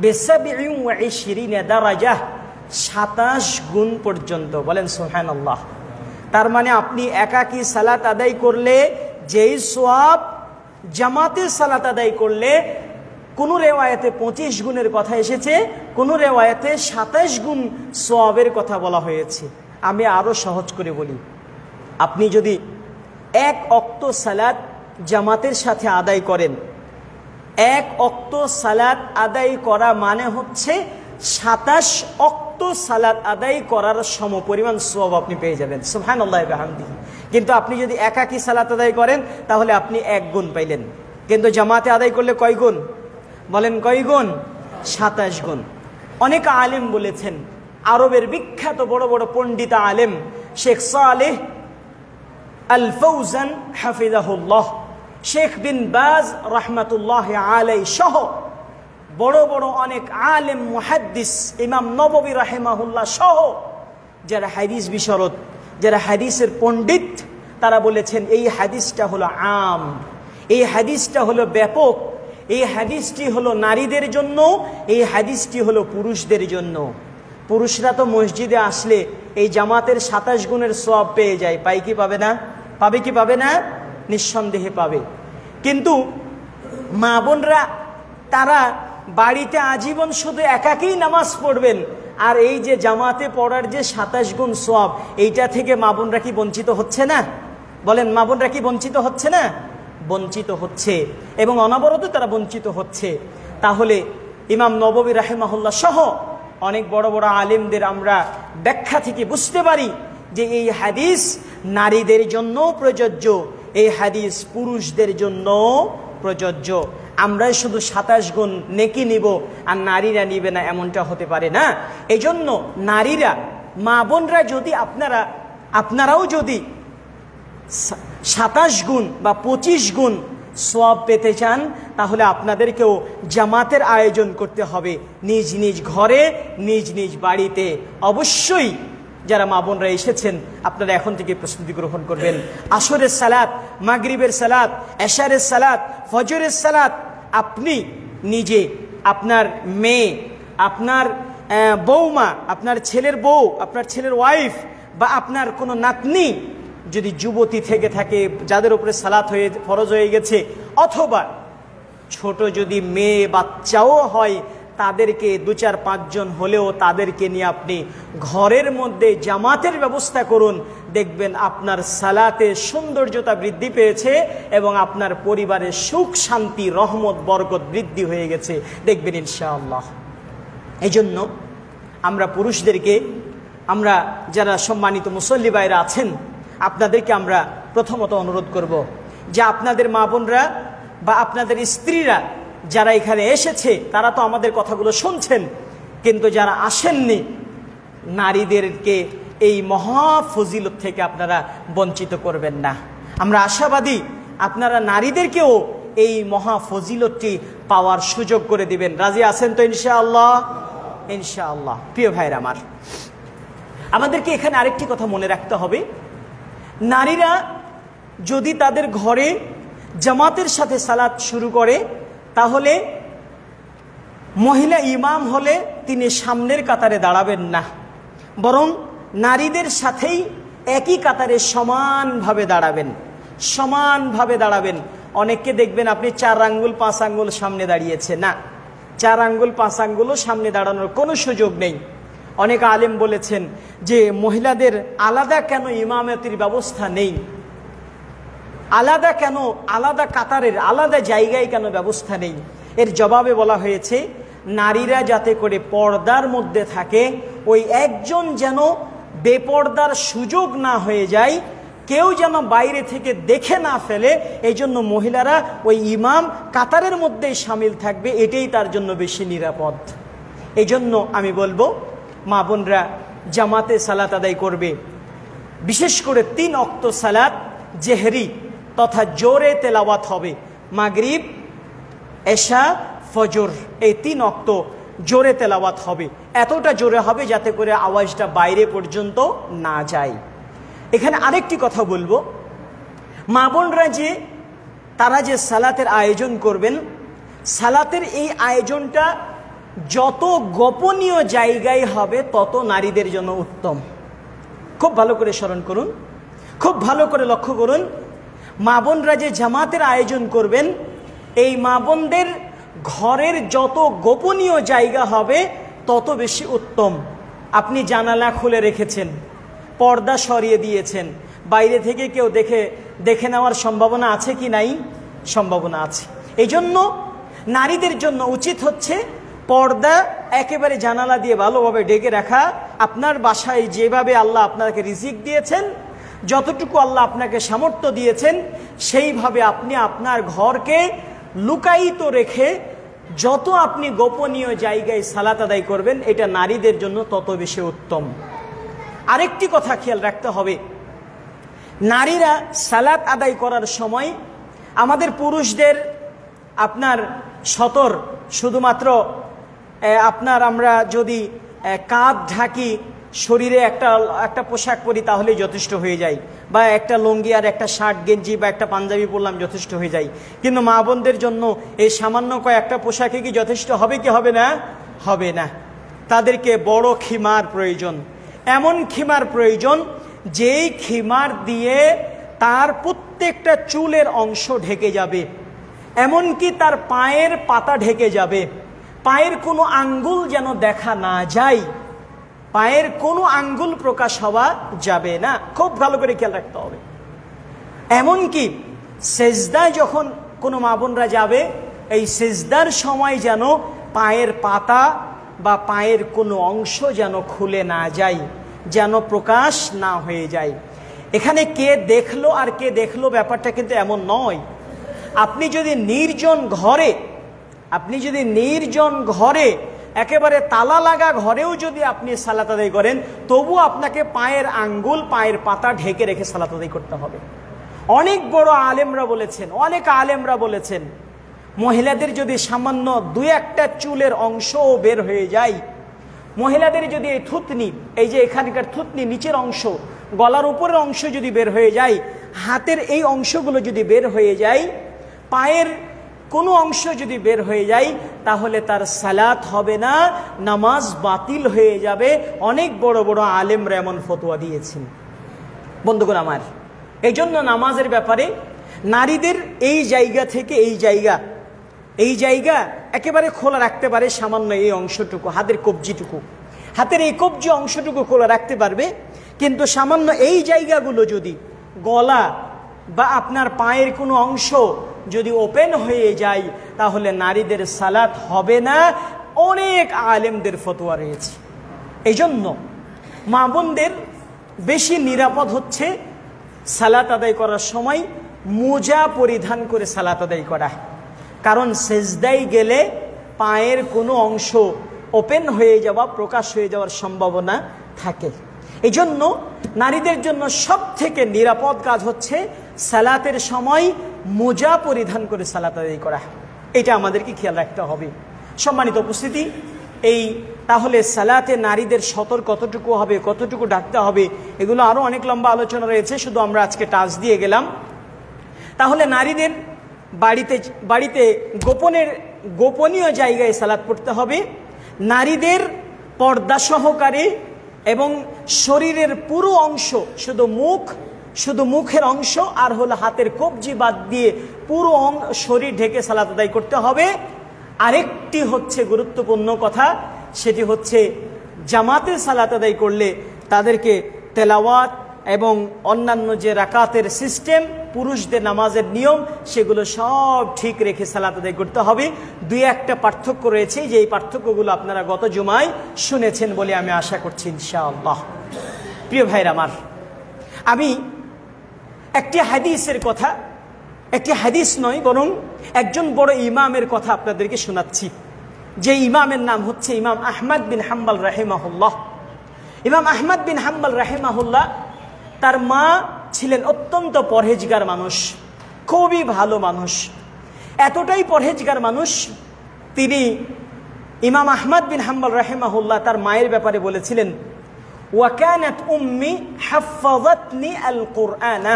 বে27 দারাজাহ, 27 গুণ পর্যন্ত। বলেন সুবহানাল্লাহ। তার মানে আপনি একাকী সালাত আদায় করলে যেই সওয়াব জামাতে সালাত আদায় করলে, কোন রেওয়ায়াতে 25 গুণের কথা এসেছে, কোন রেওয়ায়াতে 27 গুণ সওয়াবের কথা বলা হয়েছে। আমি আরো সহজ করে বলি, আপনি যদি 1 ওয়াক্ত সালাত জামাতের সাথে আদায় করেন, 1 ওয়াক্ত সালাত আদায় করা মানে হচ্ছে 27 ওয়াক্ত সালাত আদায় করার সমপরিমাণ সওয়াব আপনি পেয়ে যাবেন। সুবহানাল্লাহ ওয়া বিহামদিহি। কিন্তু আপনি যদি একাকী সালাত আদায় করেন তাহলে আপনি 1 গুণ পাইলেন, কিন্তু জামাতে আদায় করলে কয় গুণ? বলেন কয় গুণ? 27 গুণ। অনেক আলেম বলেছেন, আরবের বিখ্যাত বড় বড় পণ্ডিত আলেম শেখ সালেহ আল ফৌজান হাফিজাহুল্লাহ, শেখ বিন বাজ রাহমাতুল্লাহ আলাইহি সহ বড় বড় অনেক আলেম মুহাদ্দিস, ইমাম নববী রাহিমাহুল্লাহ সহ যারা হাদিস বিশারদ, যারা হাদিসের পণ্ডিত, তারা বলেছেন এই হাদিসটা হলো আম, এই হাদিসটা হলো ব্যাপক, এই হাদিসটি হলো নারীদের জন্য, এই হাদিসটি হলো পুরুষদের জন্য। পুরুষরা তো মসজিদে আসলে এই জামাতের 27 গুণের সওয়াব পেয়ে যায়, পাই কি পাবে না? পাবে কি পাবে না? নিঃসন্দেহে পাবে। কিন্তু মা বোনরা তারা বাড়িতে আজীবন শুধু একাকী নামাজ পড়বেন, আর এই যে জামাতে পড়ার যে 27 গুণ সওয়াব, এইটা থেকে মা বোনরা কি বঞ্চিত হচ্ছে না? বলেন, মা বোনরা কি বঞ্চিত হচ্ছে না? বঞ্চিত হচ্ছে, এবং অনবরত তারা বঞ্চিত হচ্ছে। তাহলে ইমাম নববী রাহিমাহুল্লাহ সহ অনেক বড় বড় আলেমদের আমরা ব্যাখ্যা থেকে বুঝতে পারি যে এই হাদিস নারীদের জন্য প্রযোজ্য, এই হাদিস পুরুষদের জন্য প্রযোজ্য। আমরাই শুধু 27 গুণ নেকি নিব আর নারীরা নিবে না, এমনটা হতে পারে না। এই জন্য নারীরা, মা বোনরা যদি আপনারাও যদি 27 গুণ বা 25 গুণ সওয়াব পেতে চান, তাহলে আপনাদেরকেও জামাতের আয়োজন করতে হবে নিজ নিজ ঘরে, নিজ নিজ বাড়িতে। অবশ্যই যারা মা বোনরা এসেছেন আপনারা এখন থেকে প্রস্তুতি গ্রহণ করবেন। আসরের সালাত, মাগরিবের সালাত, এশারের সালাত, ফজরের সালাত আপনি নিজে, আপনার মেয়ে, আপনার বৌমা, আপনার ছেলের বউ, আপনার ছেলের ওয়াইফ, বা আপনার কোনো নাতনি যদি যুবতী থেকে থাকে যাদের উপরে সালাত হয়ে ফরজ হয়ে গেছে, অথবা ছোট যদি মেয়ে বাচ্চাও হয়, তাদেরকে 2-4-5 জন হলেও তাদেরকে নিয়ে আপনি ঘরের মধ্যে জামাতের ব্যবস্থা করুন। দেখবেন আপনার সালাতে সৌন্দর্যতা বৃদ্ধি পেয়েছে এবং আপনার পরিবারের সুখ শান্তি রহমত বরকত বৃদ্ধি হয়ে গেছে, দেখবেন ইনশাআল্লাহ। এই জন্য আমরা পুরুষদেরকে, আমরা যারা সম্মানিত মুসল্লি ভাইরা আছেন, আপনাদেরকে আমরা প্রথমত অনুরোধ করব যে আপনাদের মা বোনরা বা আপনাদের স্ত্রীরা যারা এখানে এসেছে তারা তো আমাদের কথাগুলো শুনছেন, কিন্তু যারা আসেননি নারীদেরকে এই মহা ফজিলত থেকে আপনারা বঞ্চিত করবেন না। আমরা আশাবাদী আপনারা নারীদেরকেও এই মহা ফজিলতটি পাওয়ার সুযোগ করে দিবেন। রাজি আছেন তো ইনশাআল্লাহ? ইনশাআল্লাহ। প্রিয় ভাইরা আমার, আমাদেরকে এখানে আরেকটি কথা মনে রাখতে হবে, নারীরা যদি তাদের ঘরে জামাতের সাথে সালাত শুরু করে তাহলে মহিলা ইমাম হলে তিনি সামনের কাতারে দাঁড়াবেন না, বরং নারীদের সাথেই একই কাতারে সমানভাবে দাঁড়াবেন, সমানভাবে দাঁড়াবেন। অনেককে দেখবেন আপনি 4 আঙ্গুল 5 আঙ্গুল সামনে দাঁড়িয়েছে, না, 4 আঙ্গুল 5 আঙ্গুলও সামনে দাঁড়ানোর কোনো সুযোগ নেই। অনেক আলেম বলেছেন যে মহিলাদের আলাদা কেন ইমামতির ব্যবস্থা নেই, আলাদা কেন, আলাদা কাতারের আলাদা জায়গায় কেন ব্যবস্থা নেই? এর জবাবে বলা হয়েছে নারীরা যাতে করে পর্দার মধ্যে থাকে, ওই একজন যেন বেপর্দার সুযোগ না হয়ে যায়, কেউ যেন বাইরে থেকে দেখে না ফেলে, এই জন্য মহিলারা ওই ইমাম কাতারের মধ্যেই সামিল থাকবে, এটাই তার জন্য বেশি নিরাপদ। এই জন্য আমি বলবো মা বোনরা জামাতে সালাত আদায় করবে, বিশেষ করে 3 ওয়াক্ত সালাত জেহরি তথা জোরে তেলাওয়াত হবে, মাগরিব, এশা, ফজর, এই 3 ওয়াক্ত জোরে তেলাওয়াত হবে। এতটা জোরে হবে যাতে করে আওয়াজটা বাইরে পর্যন্ত না যায়। এখানে আরেকটি কথা বলবো, মা বোনরা যে তারা যে সালাতের আয়োজন করবেন, সালাতের এই আয়োজনটা যত গোপনীয় জায়গায় হবে তত নারীদের জন্য উত্তম। খুব ভালো করে স্মরণ করুন, খুব ভালো করে লক্ষ্য করুন, মা বোনরা যে জামাতের আয়োজন করবেন, এই মা বোনদের ঘরের যত গোপনীয় জায়গা হবে তত বেশি উত্তম। আপনি জানালা খুলে রেখেছেন, পর্দা সরিয়ে দিয়েছেন, বাইরে থেকে কেউ দেখে নেওয়ার সম্ভাবনা আছে কি নাই? সম্ভাবনা আছে। এই জন্য নারীদের জন্য উচিত হচ্ছে পর্দা একেবারে জানালা দিয়ে ভালোভাবে ঢেকে রাখা। আপনার বাসায় যেভাবে আল্লাহ আপনাকে রিজিক দিয়েছেন, যতটুকু আল্লাহ আপনাকে সামর্থ্য দিয়েছেন, সেইভাবে আপনি আপনার ঘরকে লুকায়িত রেখে যত আপনি গোপনীয় জায়গায় সালাত আদায় করবেন, এটা নারীদের জন্য তত বেশি উত্তম। আরেকটি কথা খেয়াল রাখতে হবে, নারীরা সালাত আদায় করার সময় আমাদের পুরুষদের আপনার সতর শুধুমাত্র আমরা যদি কাঁধ ঢাকি, শরীরে একটা পোশাক পরি তাহলে যথেষ্ট হয়ে যায়, বা একটা লুঙ্গি আর একটা শার্ট গেঞ্জি বা একটা পাঞ্জাবি পরলাম যথেষ্ট হয়ে যায়। কিন্তু মা বোনদের জন্য এই সামান্য কয়েকটা পোশাকে কি যথেষ্ট হবে কি হবে না? হবে না। তাদেরকে বড় খিমার প্রয়োজন, এমন খিমার প্রয়োজন যেই খিমার দিয়ে তার প্রত্যেকটা চুলের অংশ ঢেকে যাবে, এমনকি তার পায়ের পাতা ঢেকে যাবে, পায়ের কোনো আঙ্গুল যেন দেখা না যায়, পায়ের কোনো আঙ্গুল প্রকাশ হওয়া যাবে না। খুব ভালো করে খেয়াল রাখতে হবে। এমনকি সেজদায় যখন কোনো মা বোনরা যাবে, এই সেজদার সময় যেন পায়ের পাতা বা পায়ের কোনো অংশ যেন খুলে না যায়, যেন প্রকাশ না হয়ে যায়। এখানে কে দেখলো আর কে দেখলো ব্যাপারটা কিন্তু এমন নয়। আপনি যদি নির্জন ঘরে একেবারে তালা লাগা ঘরেও যদি আপনি সালাত আদায় করেন, তবু আপনাকে পায়ের আঙ্গুল, পায়ের পাতা ঢেকে রেখে সালাত আদায় করতে হবে। অনেক বড় আলেমরা বলেছেন, অনেক আলেমরা বলেছেন, মহিলাদের যদি সামান্য 2-1টা চুলের অংশও বের হয়ে যায়, মহিলাদের যদি এই থুতনি, এই যে এখানকার থুতনি নিচের অংশ, গলার উপরের অংশ যদি বের হয়ে যায়, হাতের এই অংশগুলো যদি বের হয়ে যায়, পায়ের কোনো অংশ যদি বের হয়ে যায়, তাহলে তার সালাত হবে না, নামাজ বাতিল হয়ে যাবে। অনেক বড় বড় আলেমরা এমন ফতোয়া দিয়েছেন। বন্ধুগণ আমার, এই জন্য নামাজের ব্যাপারে নারীদের এই জায়গা থেকে এই জায়গা একেবারে খোলা রাখতে পারে সামান্য এই অংশটুকু, হাতের কবজিটুকু, হাতের এই কবজি অংশটুকু খোলা রাখতে পারবে। কিন্তু সামান্য এই জায়গাগুলো যদি, গলা বা আপনার পায়ের কোনো অংশ যদি ওপেন হয়ে যায়, তাহলে নারীদের সালাত হবে না। অনেক আলেমদের ফতোয়া রয়েছে। এই জন্য মা বোনদের বেশি নিরাপদ হচ্ছে সালাত আদায় করার সময় মোজা পরিধান করে সালাত আদায় করা। কারণ সেজদায় গেলে পায়ের কোনো অংশ ওপেন হয়ে যাওয়া, প্রকাশ হয়ে যাওয়ার সম্ভাবনা থাকে। এই জন্য নারীদের জন্য সব থেকে নিরাপদ কাজ হচ্ছে সালাতের সময় মোজা পরিধান করে সালাত আদায় করা। এটা আমাদেরকে খেয়াল রাখতে হবে। সম্মানিত উপস্থিতি, এই তাহলে সালাতে নারীদের সতর্ক কতটুকু হবে, কতটুকু ডাকতে হবে, এগুলো আরও অনেক লম্বা আলোচনা রয়েছে, শুধু আমরা আজকে টাচ দিয়ে গেলাম। তাহলে নারীদের বাড়িতে গোপনীয় জায়গায় সালাত পড়তে হবে। নারীদের পর্দা সহকারে এবং শরীরের পুরো অংশ, শুধু মুখের অংশ আর হলো হাতের কবজি বাদ দিয়ে পুরো শরীর ঢেকে সালাত আদায় করতে হবে। আরেকটি হচ্ছে গুরুত্বপূর্ণ কথা, সেটি হচ্ছে জামাতে সালাত আদায় করলে তাদেরকে তেলাওয়াত এবং অন্যান্য যে রাকাতের সিস্টেম, পুরুষদের নামাজের নিয়ম, সেগুলো সব ঠিক রেখে সালাত আদায় করতে হবে। দুই একটা পার্থক্য রয়েছে, যে এই পার্থক্যগুলো আপনারা গত জুমায় শুনেছেন বলে আমি আশা করছি ইনশাআল্লাহ। প্রিয় ভাইরা আমার, আমি একটি হাদিস নয় বরং একজন বড় ইমামের কথা আপনাদেরকে শোনাচ্ছি, যে ইমামের নাম হচ্ছে ইমাম আহমদ বিন হাম্বল রাহিমাহুল্লাহ। ইমাম আহমদ বিন হাম্বল রাহিমাহুল্লাহ, তার মা ছিলেন অত্যন্ত পরহেজগার মানুষ, খুবই ভালো মানুষ। এতটাই পরহেজগার মানুষ, তিনি ইমাম আহমদ বিন হাম্বল রাহিমাহুল্লাহ তার মায়ের ব্যাপারে বলেছিলেন, ওয়াকানাত উম্মি হাফাযাতনি আল কুরআনা,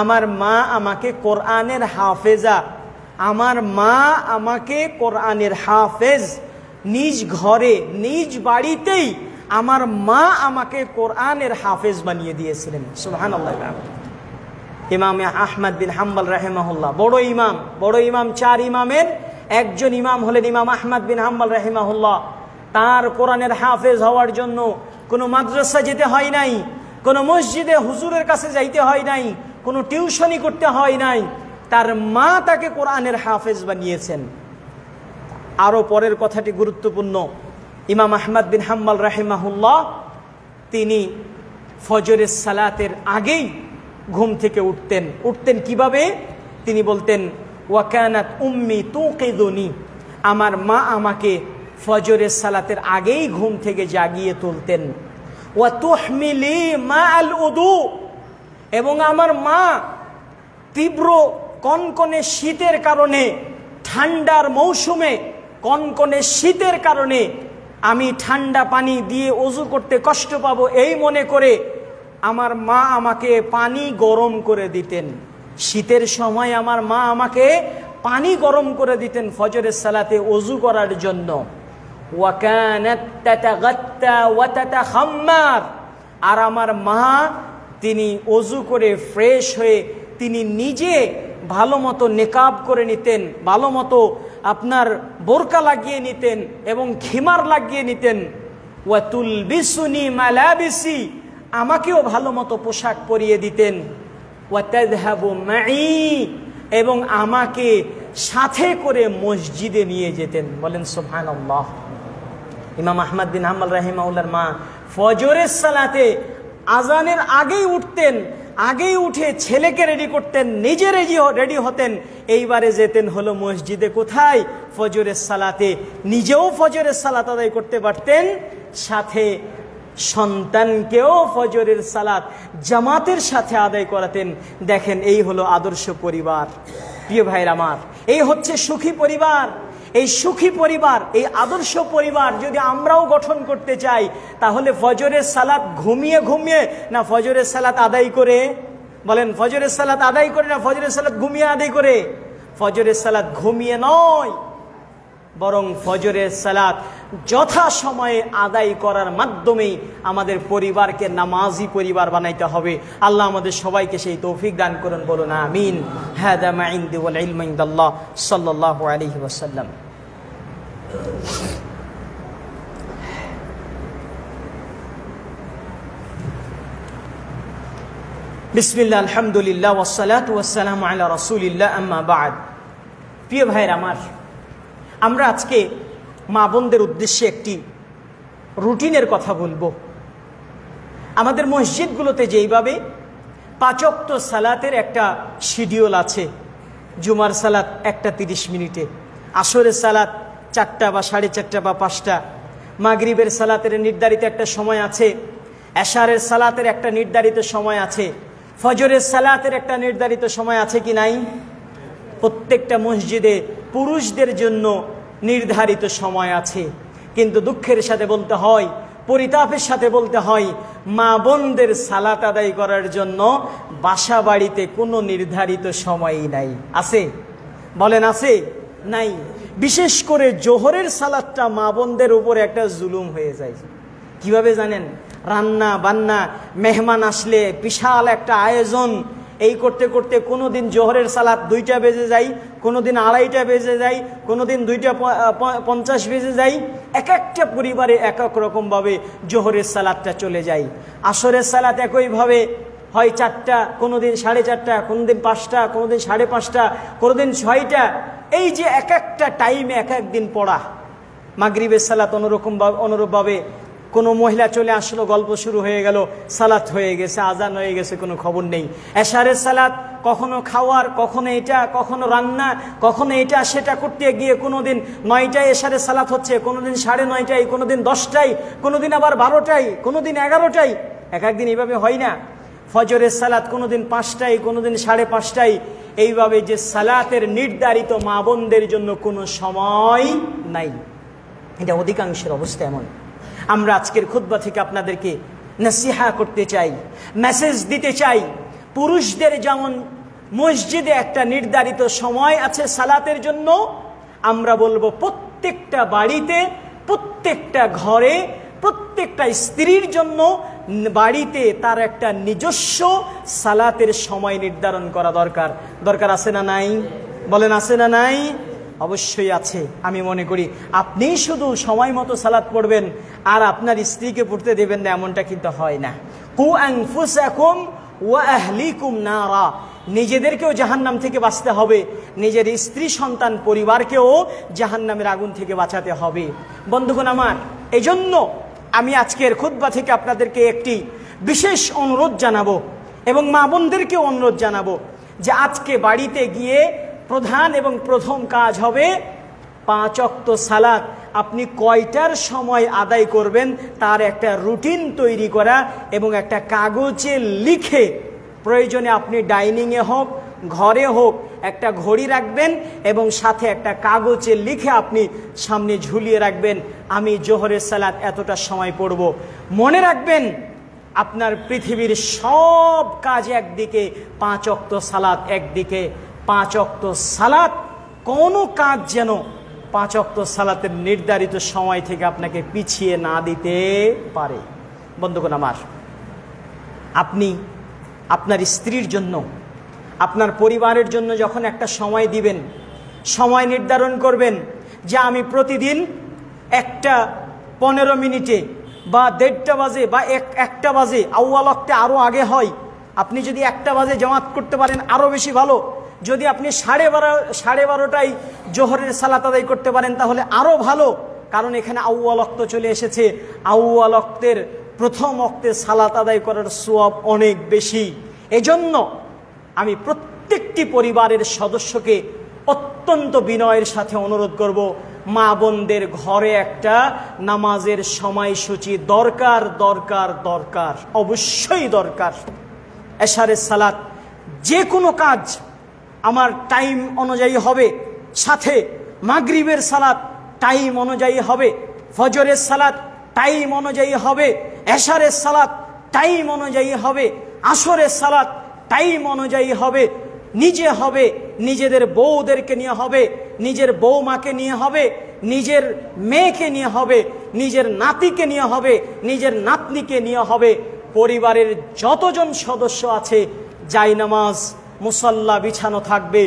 আমার মা আমাকে কোরআনের হাফেজা, আমার মা আমাকে কোরআনের হাফেজ, নিজ ঘরে নিজ বাড়িতেই আমার মা আমাকে কোরআনের হাফেজ বানিয়ে দিয়েছিলেন। সুবহানাল্লাহ। ইমাম আহমদ বিন হাম্বল রাহিমাহুল্লাহ বড় ইমাম, 4 ইমামের একজন ইমাম হলেন ইমাম আহমদ বিন হাম্বল রাহিমাহুল্লাহ। তার কোরআনের হাফেজ হওয়ার জন্য কোনো মাদ্রাসা যেতে হয় নাই, কোনো মসজিদে হুজুরের কাছে যাইতে হয় নাই, কোনো টিউশনি করতে হয় নাই, তার মা তাকে কোরআনের হাফেজ বানিয়েছেন। আরও পরের কথাটি গুরুত্বপূর্ণ, ইমাম আহমদ বিন হাম্বল রাহিমাহুল্লাহ তিনি ফজরের সালাতের আগেই ঘুম থেকে উঠতেন কিভাবে? তিনি বলতেন, ওয়াকানাত উম্মি তুকিদুনি, আমার মা আমাকে ফজরের সালাতের আগেই ঘুম থেকে জাগিয়ে তুলতেন। ওয়া তুহমিলি মা আল উদু, এবং আমার মা তীব্র কনকনে শীতের কারণে, ঠান্ডার মৌসুমে কনকনে শীতের কারণে আমি ঠান্ডা পানি দিয়ে ওযু করতে কষ্ট পাবো, এই মনে করে আমার মা আমাকে পানি গরম করে দিতেন। শীতের সময় আমার মা আমাকে পানি গরম করে দিতেন ফজরের সালাতে ওযু করার জন্য। ওয়াকানাত তাতাগাত্তা ওয়া তাতাখাম্মার, আর আমার মা তিনি ওযু করে ফ্রেশ হয়ে তিনি নিজে ভালো মতো নেকাব করে নিতেন, ভালো মতো আপনার বোরকা লাগিয়ে নিতেন এবং খিমার লাগিয়ে নিতেন। ওয়া তুলবিসুনি মালাবিসি, আমাকেও ভালো মতো পোশাক পরিয়ে দিতেন। ওয়া তাযহাবু মাই, এবং আমাকে সাথে করে মসজিদে নিয়ে যেতেন। বলেন সুবহানাল্লাহ। ইমাম আহমদ বিন হাম্বল রাহিমাহুল্লাহর মা ফজরের সালাতে আজানের আগেই উঠতেন, আগেই উঠে ছেলেকে রেডি করতেন, নিজে রেডি হতেন, এইবারে যেতেন হলো মসজিদে। কোথায়? ফজরের সালাতে। নিজেও ফজরের সালাত আদায় করতে পারতেন, সাথে সন্তানকেও ফজরের সালাত জামাতের সাথে আদায় করাতেন। দেখেন, এই হলো আদর্শ পরিবার। প্রিয় ভাইরা আমার, এই হচ্ছে সুখী পরিবার। এই সুখী পরিবার, এই আদর্শ পরিবার যদি আমরাও গঠন করতে চাই, তাহলে ফজরের সালাত ঘুমিয়ে না ফজরের সালাত আদায় করে? বলেন, ফজরের সালাত আদায় করে না ফজরের সালাত ঘুমিয়ে আদায় করে? ফজরের সালাত ঘুমিয়ে নয়, বরং ফজরের সালাত যথা সময়ে আদায় করার মাধ্যমেই আমাদের পরিবারকে নামাজি পরিবার বানাইতে হবে। আল্লাহ আমাদের সবাইকে সেই তৌফিক দান করুন, বলুন আমিন। হাদা মা ইনদি ওয়াল ইলমু ইনদাল্লাহ সাল্লাল্লাহু আলাইহি ওয়াসাল্লাম। বিসমিল্লাহ, আলহামদুলিল্লাহ, ওয়াসসালাতু ওয়াসসালামু আলা রাসূলিল্লাহ, আম্মা বা'দ। প্রিয় ভাইরা আমার, আমরা আজকে মা বোনদের উদ্দেশ্যে একটি রুটিনের কথা বলবো। আমাদের মসজিদগুলোতে যেইভাবে 5 ওয়াক্ত সালাতের একটা শিডিউল আছে, জুমার সালাত 1:30, আসরের সালাত 4টা বা 4:30 বা 5টা, মাগরিবের সালাতের নির্ধারিত একটা সময় আছে, এশারের সালাতের একটা নির্ধারিত সময় আছে, ফজরের সালাতের একটা নির্ধারিত সময় আছে কি নাই? প্রত্যেকটা মসজিদে পুরুষদের জন্য নির্ধারিত সময় আছে। কিন্তু দুঃখের সাথে বলতে হয়, পরিতাপের সাথে বলতে হয়, মা বোনদের সালাত আদায় করার জন্য বাসা বাড়িতে কোনো নির্ধারিত সময়ই নাই। আছে? বলেন আছে? নাই। বিশেষ করে জোহরের সালাতটা মা বোনদের উপরে একটা জুলুম হয়ে যায়। কিভাবে জানেন? রান্না বান্না, মেহমান আসলে বিশাল একটা আয়োজন, এই করতে করতে কোনোদিন জোহরের সালাত 2টা বেজে যায়, কোনোদিন 2:30 বেজে যায়, কোনোদিন 2:50 বেজে যায়। এক একটা পরিবারে এক এক রকমভাবে জোহরের সালাতটা চলে যায়। আসরের সালাত একইভাবে হয় 4টা, কোনোদিন 4:30, কোনোদিন 5টা, কোনোদিন 5:30, কোনোদিন 6টা। এই যে এক একটা টাইমে এক একদিন পড়া। মাগরিবের সালাত অনুরূপভাবে কোনো মহিলা চলে আসলো, গল্প শুরু হয়ে গেল, সালাত হয়ে গেছে, আজান হয়ে গেছে, কোনো খবর নেই। এশারের সালাত কখনো খাওয়ার, কখনো এটা, কখনো রান্না, কখনো এটা সেটা করতে গিয়ে কোনোদিন 9টায় এশারের সালাত হচ্ছে, কোনোদিন 9:30, কোনোদিন 10টায়, কোনোদিন আবার 12টায়, কোনোদিন 11টায়। এক একদিন এইভাবে হয় না? ফজরের সালাত কোনোদিন 5টায়, কোনোদিন 5:30টায়। এইভাবে যে সালাতের নির্ধারিত মা বোনদের জন্য কোনো সময় নাই, এটা অধিকাংশের অবস্থা এমন। আমরা আজকের খুতবা থেকে আপনাদেরকে নসিহা করতে চাই, মেসেজ দিতে চাই। পুরুষদের যেমন মসজিদে একটা নির্ধারিত সময় আছে সালাতের জন্য, আমরা বলবো প্রত্যেকটা বাড়িতে, প্রত্যেকটা ঘরে, প্রত্যেকটা স্ত্রীর জন্য বাড়িতে তার একটা নিজস্ব সালাতের সময় নির্ধারণ করা দরকার। দরকার আছে না নাই? বলেন আছে না নাই? অবশ্যই আছে। আমি মনে করি আপনি শুধু সময় মতো সালাত পড়বেন আর আপনার স্ত্রীকে পড়তে দেবেন না, এমনটা কিন্তু হয় না। কু আনফুসাকুম ওয়া আহলিকুম নারা, নিজেদেরকেও জাহান্নাম থেকে বাঁচতে হবে, নিজের স্ত্রী সন্তান পরিবারকেও জাহান্নামের আগুন থেকে বাঁচাতে হবে। বন্ধুগণ আমার, এজন্য আমি আজকের খুতবা থেকে আপনাদেরকে একটি বিশেষ অনুরোধ জানাবো এবং মা বোনদেরকেও অনুরোধ জানাবো যে আজকে বাড়িতে গিয়ে প্রধান এবং প্রথম কাজ হবে 5 ওয়াক্ত সালাত আপনি কয়টার সময় আদায় করবেন তার একটা রুটিন তৈরি করা এবং একটা কাগজে লিখে, প্রয়োজনে আপনি ডাইনিংয়ে হোক, ঘরে হোক, একটা ঘড়ি রাখবেন এবং সাথে একটা কাগজে লিখে আপনি সামনে ঝুলিয়ে রাখবেন, আমি জোহরের সালাত এতটা সময় পড়ব। মনে রাখবেন আপনার পৃথিবীর সব কাজ একদিকে, 5 ওয়াক্ত সালাত একদিকে। 5 ওয়াক্ত সালাত, কোনো কাজ যেন 5 ওয়াক্ত সালাতের নির্ধারিত সময় থেকে আপনাকে পিছিয়ে না দিতে পারে। বন্ধুগণ আমার, আপনি আপনার স্ত্রীর জন্য, আপনার পরিবারের জন্য যখন একটা সময় দিবেন, সময় নির্ধারণ করবেন যে আমি প্রতিদিন 1:15 মিনিটে বা 1:30 বাজে বা 1টা বাজে, আউয়াল ওয়াক্তে আরও আগে হয়, আপনি যদি 1টা বাজে জামাত করতে পারেন আরও বেশি ভালো। যদি আপনি 12:30টায় জোহরের সালাত আদায় করতে পারেন তাহলে আরও ভালো, কারণ এখানে আউয়াল ওয়াক্ত চলে এসেছে। আউয়াল ওয়াক্তের প্রথম ওয়াক্তে সালাত আদায় করার সওয়াব অনেক বেশি। এজন্য আমি প্রত্যেকটি পরিবারের সদস্যকে অত্যন্ত বিনয়ের সাথে অনুরোধ করব, মা বোনদের ঘরে একটা নামাজের সময়সূচি দরকার দরকার দরকার, অবশ্যই দরকার। এশারের সালাত যে কোনো কাজ আমার টাইম অনুযায়ী হবে, সাথে মাগরিবের সালাত টাইম অনুযায়ী হবে, ফজরের সালাত টাইম অনুযায়ী হবে, এশারের সালাত টাইম অনুযায়ী হবে, আসরের সালাত টাইম অনুযায়ী হবে। নিজে হবে, নিজেদের বউদেরকে নিয়ে হবে, নিজের বৌমাকে নিয়ে হবে, নিজের মেয়েকে নিয়ে হবে, নিজের নাতিকে নিয়ে হবে, নিজের নাতনিকে নিয়ে হবে। পরিবারের যতজন সদস্য আছে জায়নামাজ মুসাল্লা বিছানো থাকবে,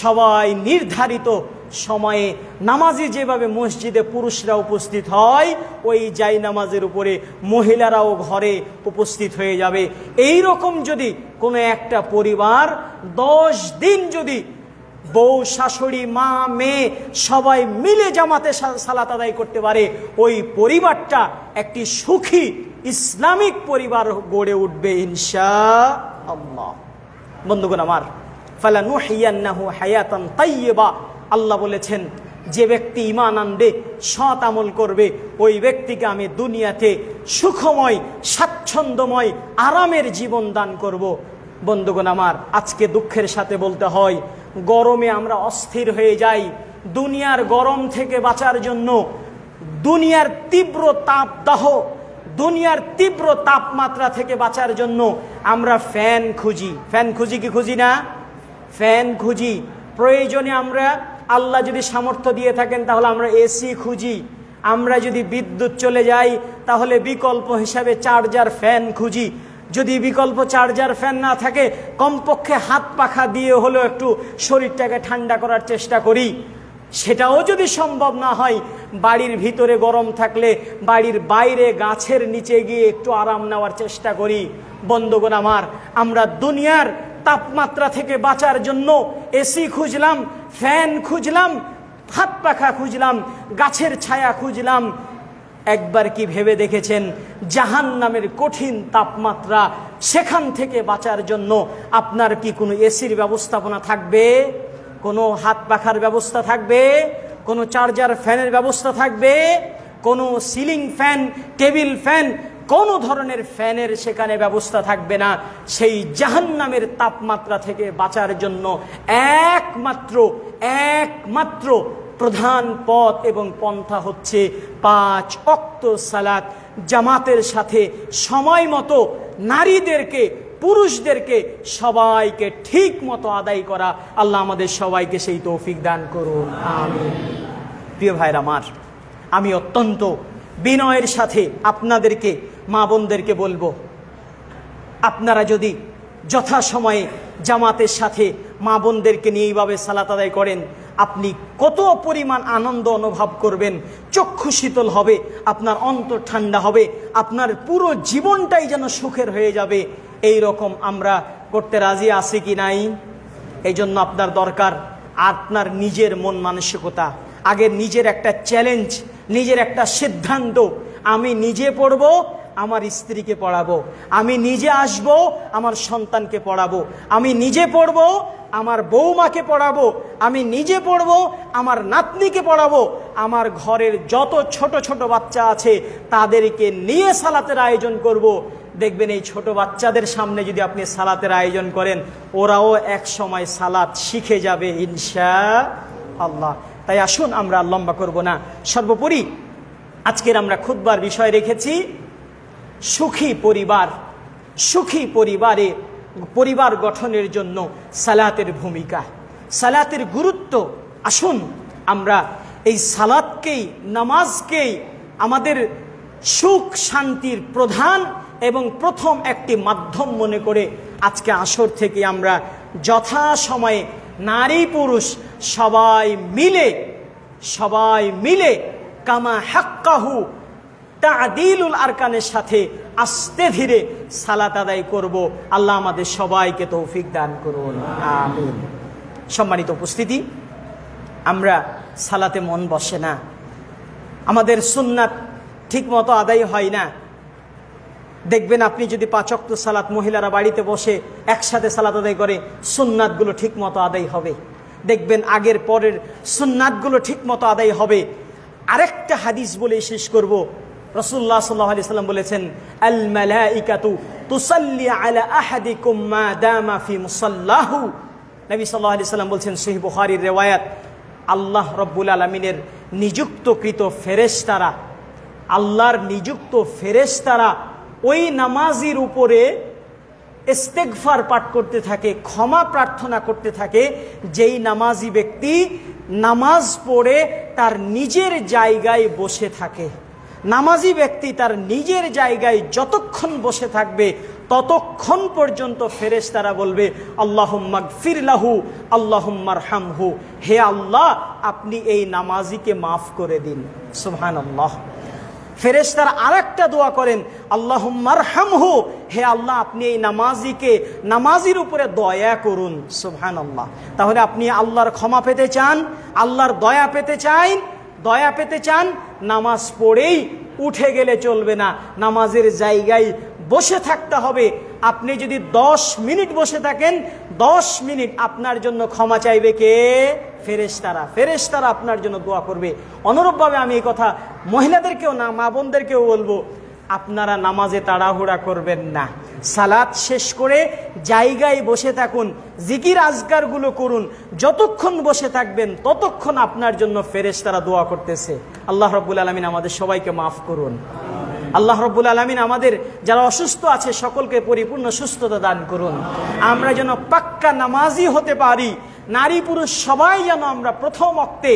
সবাই নির্ধারিত সময়ে নামাজি যেভাবে মসজিদে পুরুষরা উপস্থিত হয় ওই জায়নামাজের উপরে মহিলারাও ঘরে উপস্থিত হয়ে যাবে। এই রকম যদি কোনো একটা পরিবার 10 দিন যদি বউ, শাশুড়ি, মা, মেয়ে সবাই মিলে জামাতে সালাত আদায় করতে পারে, ওই পরিবারটা একটি সুখী ইসলামিক পরিবার গড়ে উঠবে ইনশাআল্লাহ। বন্ধুগণ আমার, ফালানুহিয়ান্নাহু হায়াতান তাইয়্যিবা। আল্লাহ বলেছেন, যে ব্যক্তি ঈমান আনবে, সৎ আমল করবে, ওই ব্যক্তিকে আমি দুনিয়াতে সুখময়, স্বাচ্ছন্দ্যময়, আরামের জীবন দান করব। বন্ধুগণ আমার, আজকে দুঃখের সাথে বলতে হয়, গরমে আমরা অস্থির হয়ে যাই। দুনিয়ার গরম থেকে বাঁচার জন্য, দুনিয়ার তীব্র তাপদাহ, দুনিয়ার তীব্র তাপমাত্রা থেকে বাঁচার জন্য আমরা ফ্যান খুঁজি। ফ্যান খুঁজি কি খুঁজি না? ফ্যান খুঁজি। প্রয়োজনে আমরা, আল্লাহ যদি সামর্থ্য দিয়ে থাকেন, তাহলে আমরা এসি খুঁজি। আমরা যদি বিদ্যুৎ চলে যাই, তাহলে বিকল্প হিসাবে চার্জার ফ্যান খুঁজি। যদি বিকল্প চার্জার ফ্যান না থাকে, কমপক্ষে হাত পাখা দিয়ে হলেও একটু শরীরটাকে ঠান্ডা করার চেষ্টা করি। সেটাও যদি সম্ভব না হয়, বাড়ির ভিতরে গরম থাকলে বাড়ির বাইরে গাছের নিচে গিয়ে একটু আরাম নেওয়ার চেষ্টা করি। বন্ধুগণ আমার, আমরা দুনিয়ার তাপমাত্রা থেকে বাঁচার জন্য এসি খুঁজলাম, ফ্যান খুঁজলাম, হাত পাখা খুঁজলাম, গাছের ছায়া খুঁজলাম। একবার কি ভেবে দেখেছেন, জাহান্নামের কঠিন তাপমাত্রা, সেখান থেকে বাঁচার জন্য আপনার কি কোনো এসির ব্যবস্থাপনা থাকবে? কোনো হাত পাখার ব্যবস্থা থাকবে? কোনো চার্জার ফ্যানের ব্যবস্থা থাকবে? কোনো সিলিং ফ্যান, টেবিল ফ্যান, কোনো ধরনের ফ্যানের সেখানে ব্যবস্থা থাকবে না। সেই জাহান্নামের তাপমাত্রা থেকে বাঁচার জন্য একমাত্র প্রধান পথ এবং পন্থা হচ্ছে 5 ওয়াক্ত সালাত জামাতের সাথে সময় মতো, নারীদেরকে, পুরুষদেরকে, সবাইকে ঠিক মতো আদায় করা। আল্লাহ আমাদের সবাইকে সেই তৌফিক দান করুন, আমিন। প্রিয় ভাইরা আমার, আমি অত্যন্ত বিনয়ের সাথে আপনাদেরকে, মা বোনদেরকে বলবো, আপনারা যদি যথাসময়ে জামাতের সাথে মা বোনদেরকে নিয়ে এইভাবে সালাত আদায় করেন, আপনি কত পরিমাণ আনন্দ অনুভব করবেন, চক্ষু শীতল হবে, আপনার অন্তর ঠান্ডা হবে, আপনার পুরো জীবনটাই যেন সুখের হয়ে যাবে। এই রকম আমরা করতে রাজি আছি কি নাই? এই জন্য আপনার দরকার আপনার নিজের মন মানসিকতা। আগে নিজের একটা চ্যালেঞ্জ, নিজের একটা সিদ্ধান্ত, আমি নিজে পড়বো, আমার স্ত্রীকে পড়াবো, আমি নিজে আসবো, আমার সন্তানকে পড়াবো, আমি নিজে পড়বো, আমার বৌমাকে পড়াবো, আমি নিজে পড়বো, আমার নাতনিকে পড়াবো, আমার ঘরের যত ছোট ছোট বাচ্চা আছে তাদেরকে নিয়ে সালাতের আয়োজন করব। দেখবেন এই ছোট বাচ্চাদের সামনে যদি আপনি সালাতের আয়োজন করেন, ওরাও এক সময় সালাত শিখে যাবে ইনশাআল্লাহ। তাই আসুন, আমরা লম্বা করব না। সর্বোপরি আজকের আমরা খুতবার বিষয় রেখেছি সুখী পরিবার। সুখী পরিবারে, পরিবার গঠনের জন্য সালাতের ভূমিকা, সালাতের গুরুত্ব। আসুন আমরা এই সালাতকেই, নামাজকেই আমাদের সুখ শান্তির প্রধান এবং প্রথম একটি মাধ্যম মনে করে আজকে আসর থেকে আমরা যথাসময়ে নারী পুরুষ সবাই মিলে কামা হাক্কাহু তা'দিলুল আরকানের সাথে আস্তে ধীরে সালাত আদায় করব। আল্লাহ আমাদের সবাইকে তৌফিক দান করুন, আমিন। সম্মানিত উপস্থিতি, আমরা সালাতে মন বসে না, আমাদের সুন্নাত ঠিক মতো আদায় হয় না। দেখবেন আপনি যদি 5 ওয়াক্ত সালাত মহিলারা বাড়িতে বসে একসাথে সালাত আদায় করে, সুন্নাতগুলো ঠিক মতো আদায় হবে। দেখবেন আগের পরের সুন্নাতগুলো ঠিক মতো আদায় হবে। আরেকটা হাদিস বলে শেষ করব। রাসূলুল্লাহ সাল্লাল্লাহু আলাইহি সাল্লাম বলেছেন, আল মালাইকাতু তুসাল্লি আলা আহাদিকুম মা দামা ফি মুসাল্লাহু। নবী সাল্লাল্লাহু আলাইহি সাল্লাম বলেছেন, সহিহ বুখারীর রিওয়ায়াত, আল্লাহ রাব্বুল আলামিনের নিযুক্তকৃত ফেরেশতারা, আল্লাহর নিযুক্ত ফেরেশতারা ওই নামাজির উপরে ইস্তেগফার পাঠ করতে থাকে, ক্ষমা প্রার্থনা করতে থাকে, যেই নামাজি ব্যক্তি নামাজ পড়ে তার নিজের জায়গায় বসে থাকে। নামাজি ব্যক্তি তার নিজের জায়গায় যতক্ষণ বসে থাকবে ততক্ষণ পর্যন্ত ফেরেশতারা বলবে, আল্লাহুম্মা গফির লাহু আল্লাহুম্মা আরহামহু, হে আল্লাহ আপনি এই নামাজিকে মাফ করে দিন। সুবহানাল্লাহ। ফেরেশতারা আরেকটা দোয়া করেন, আল্লাহুম্মা আরহামহু, হে আল্লাহ আপনি এই নামাজির উপরে দয়া করুন। সুবহানাল্লাহ। তাহলে আপনি আল্লাহর ক্ষমা পেতে চান, আল্লাহর দয়া পেতে চান, নামাজ পড়েই উঠে গেলে চলবে না, নামাজের জায়গায় বসে থাকতে হবে। আপনি যদি 10 মিনিট বসে থাকেন, 10 মিনিট আপনার জন্য ক্ষমা চাইবে কে? ফেরেশতারা। ফেরেশতারা আপনার জন্য দোয়া করবে। অনুরূপভাবে আমি এই কথা মহিলাদেরকেও না, মা বোনদেরকেও বলবো, আপনারা নামাজে তাড়াহুড়া করবেন না। সালাত শেষ করে জায়গায় বসে থাকুন, জিকির আজকারগুলো করুন। যতক্ষণ বসে থাকবেন ততক্ষণ আপনার জন্য ফেরেশতারা দোয়া করতেছে। আল্লাহ রাব্বুল আলামিন আমাদের সবাইকে মাফ করুন। আল্লাহ রাব্বুল আলামিন আমাদের যারা অসুস্থ আছে সকলকে পরিপূর্ণ সুস্থতা দান করুন। আমরা যেন পাক্কা নামাজি হতে পারি, নারী পুরুষ সবাই যেন আমরা প্রথম ওয়াক্তে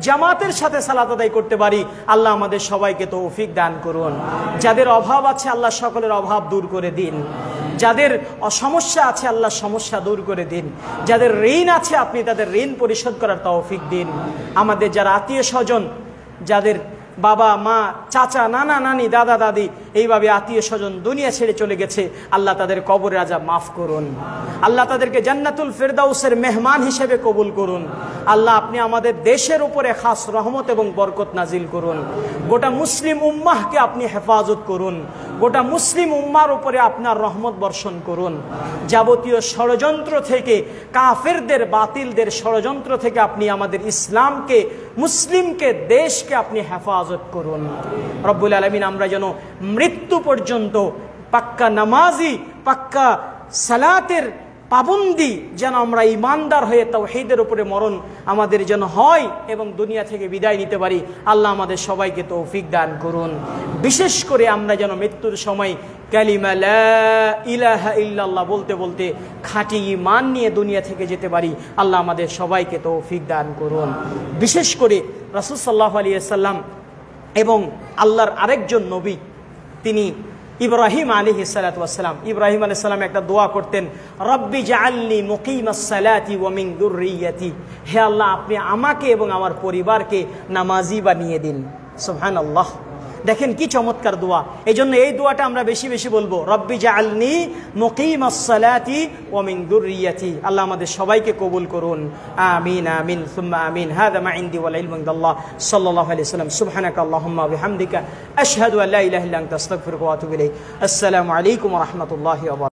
জামাতের সাথে সালাত আদায় করতে পারি। আল্লাহ আমাদের সবাইকে তৌফিক দান করুন। যাদের অভাব আছে আল্লাহ সকলের অভাব দূর করে দিন। যাদের সমস্যা আছে আল্লাহ সমস্যা দূর করে দিন। যাদের ঋণ আছে আপনি তাদের ঋণ পরিশোধ করার তৌফিক দিন। আমাদের যারা আত্মীয় স্বজন, যাদের বাবা মা চাচা নানা নানি দাদা দাদি এইভাবে আত্মীয় স্বজন দুনিয়া ছেড়ে চলে গেছে, আল্লাহ তাদের কবরের আযাব মাফ করুন। আল্লাহ তাদেরকে জান্নাতুল ফেরদাউসের মেহমান হিসেবে কবুল করুন। আল্লাহ আপনি আমাদের দেশের উপরে খাস রহমত এবং বরকত নাজিল করুন। গোটা মুসলিম উম্মাহকে আপনি হেফাজত করুন। গোটা মুসলিম উম্মার উপরে আপনার রহমত বর্ষণ করুন। যাবতীয় ষড়যন্ত্র থেকে, কাফেরদের বাতিলদের ষড়যন্ত্র থেকে আপনি আমাদের ইসলামকে, মুসলিমকে, দেশকে আপনি হেফাজত করুন। রব্বুল আলামিন আমরা যেন মৃত্যু পর্যন্ত পাক্কা নামাজি, পাক্কা সালাতের পাবন্দি যেন আমরা ইমানদার হয়ে তাওহীদের উপরে মরণ আমাদের যেন হয় এবং দুনিয়া থেকে বিদায় নিতে পারি। আল্লাহ আমাদের সবাইকে তৌফিক দান করুন। বিশেষ করে আমরা যেন মৃত্যুর সময় কালিমা লা ইলাহা ইল্লাল্লাহ বলতে বলতে খাঁটি ঈমান নিয়ে দুনিয়া থেকে যেতে পারি। আল্লাহ আমাদের সবাইকে তৌফিক দান করুন। বিশেষ করে রাসূল সাল্লাল্লাহু আলাইহি ওয়াসাল্লাম এবং আল্লাহর আরেকজন নবী তিনি ইব্রাহিম আলাইহিস সালাতু ওয়াস সালাম, ইব্রাহিম আলাইহিস সালাম একটা দোয়া করতেন, রব্বি জাআলনি মুকিমাস সালাতি ওয়া মিন যুররিয়াতি। হে আল্লাহ আপনি আমাকে এবং আমার পরিবারকে নামাজি বানিয়ে দিন। সুবহানাল্লাহ। দেখেন কি চমৎকার দোয়া। এই জন্য এই দোয়াটা আমরা বেশি বেশি বলবো, রব্বি জাআলনি মুকিমাস সালাতি ওয়া মিন যুররিয়াতি। আল্লাহ আমাদের সবাইকে কবুল করুন। আমিন আমিন সুম্মা আমিন। হাযা মা ইনদি ওয়াল ইলমু ইনদাল্লাহ সাল্লাল্লাহু আলাইহি ওয়াসাল্লাম। সুবহানাকা আল্লাহুম্মা ওয়া বিহামদিকা আশহাদু আল্লা ইলাহা ইল্লা আনতা আস্তাগফিরুকা ওয়া আতুবু ইলাইক। আসসালামু আলাইকুম ওয়া রাহমাতুল্লাহি ওয়া বারাকাতুহু।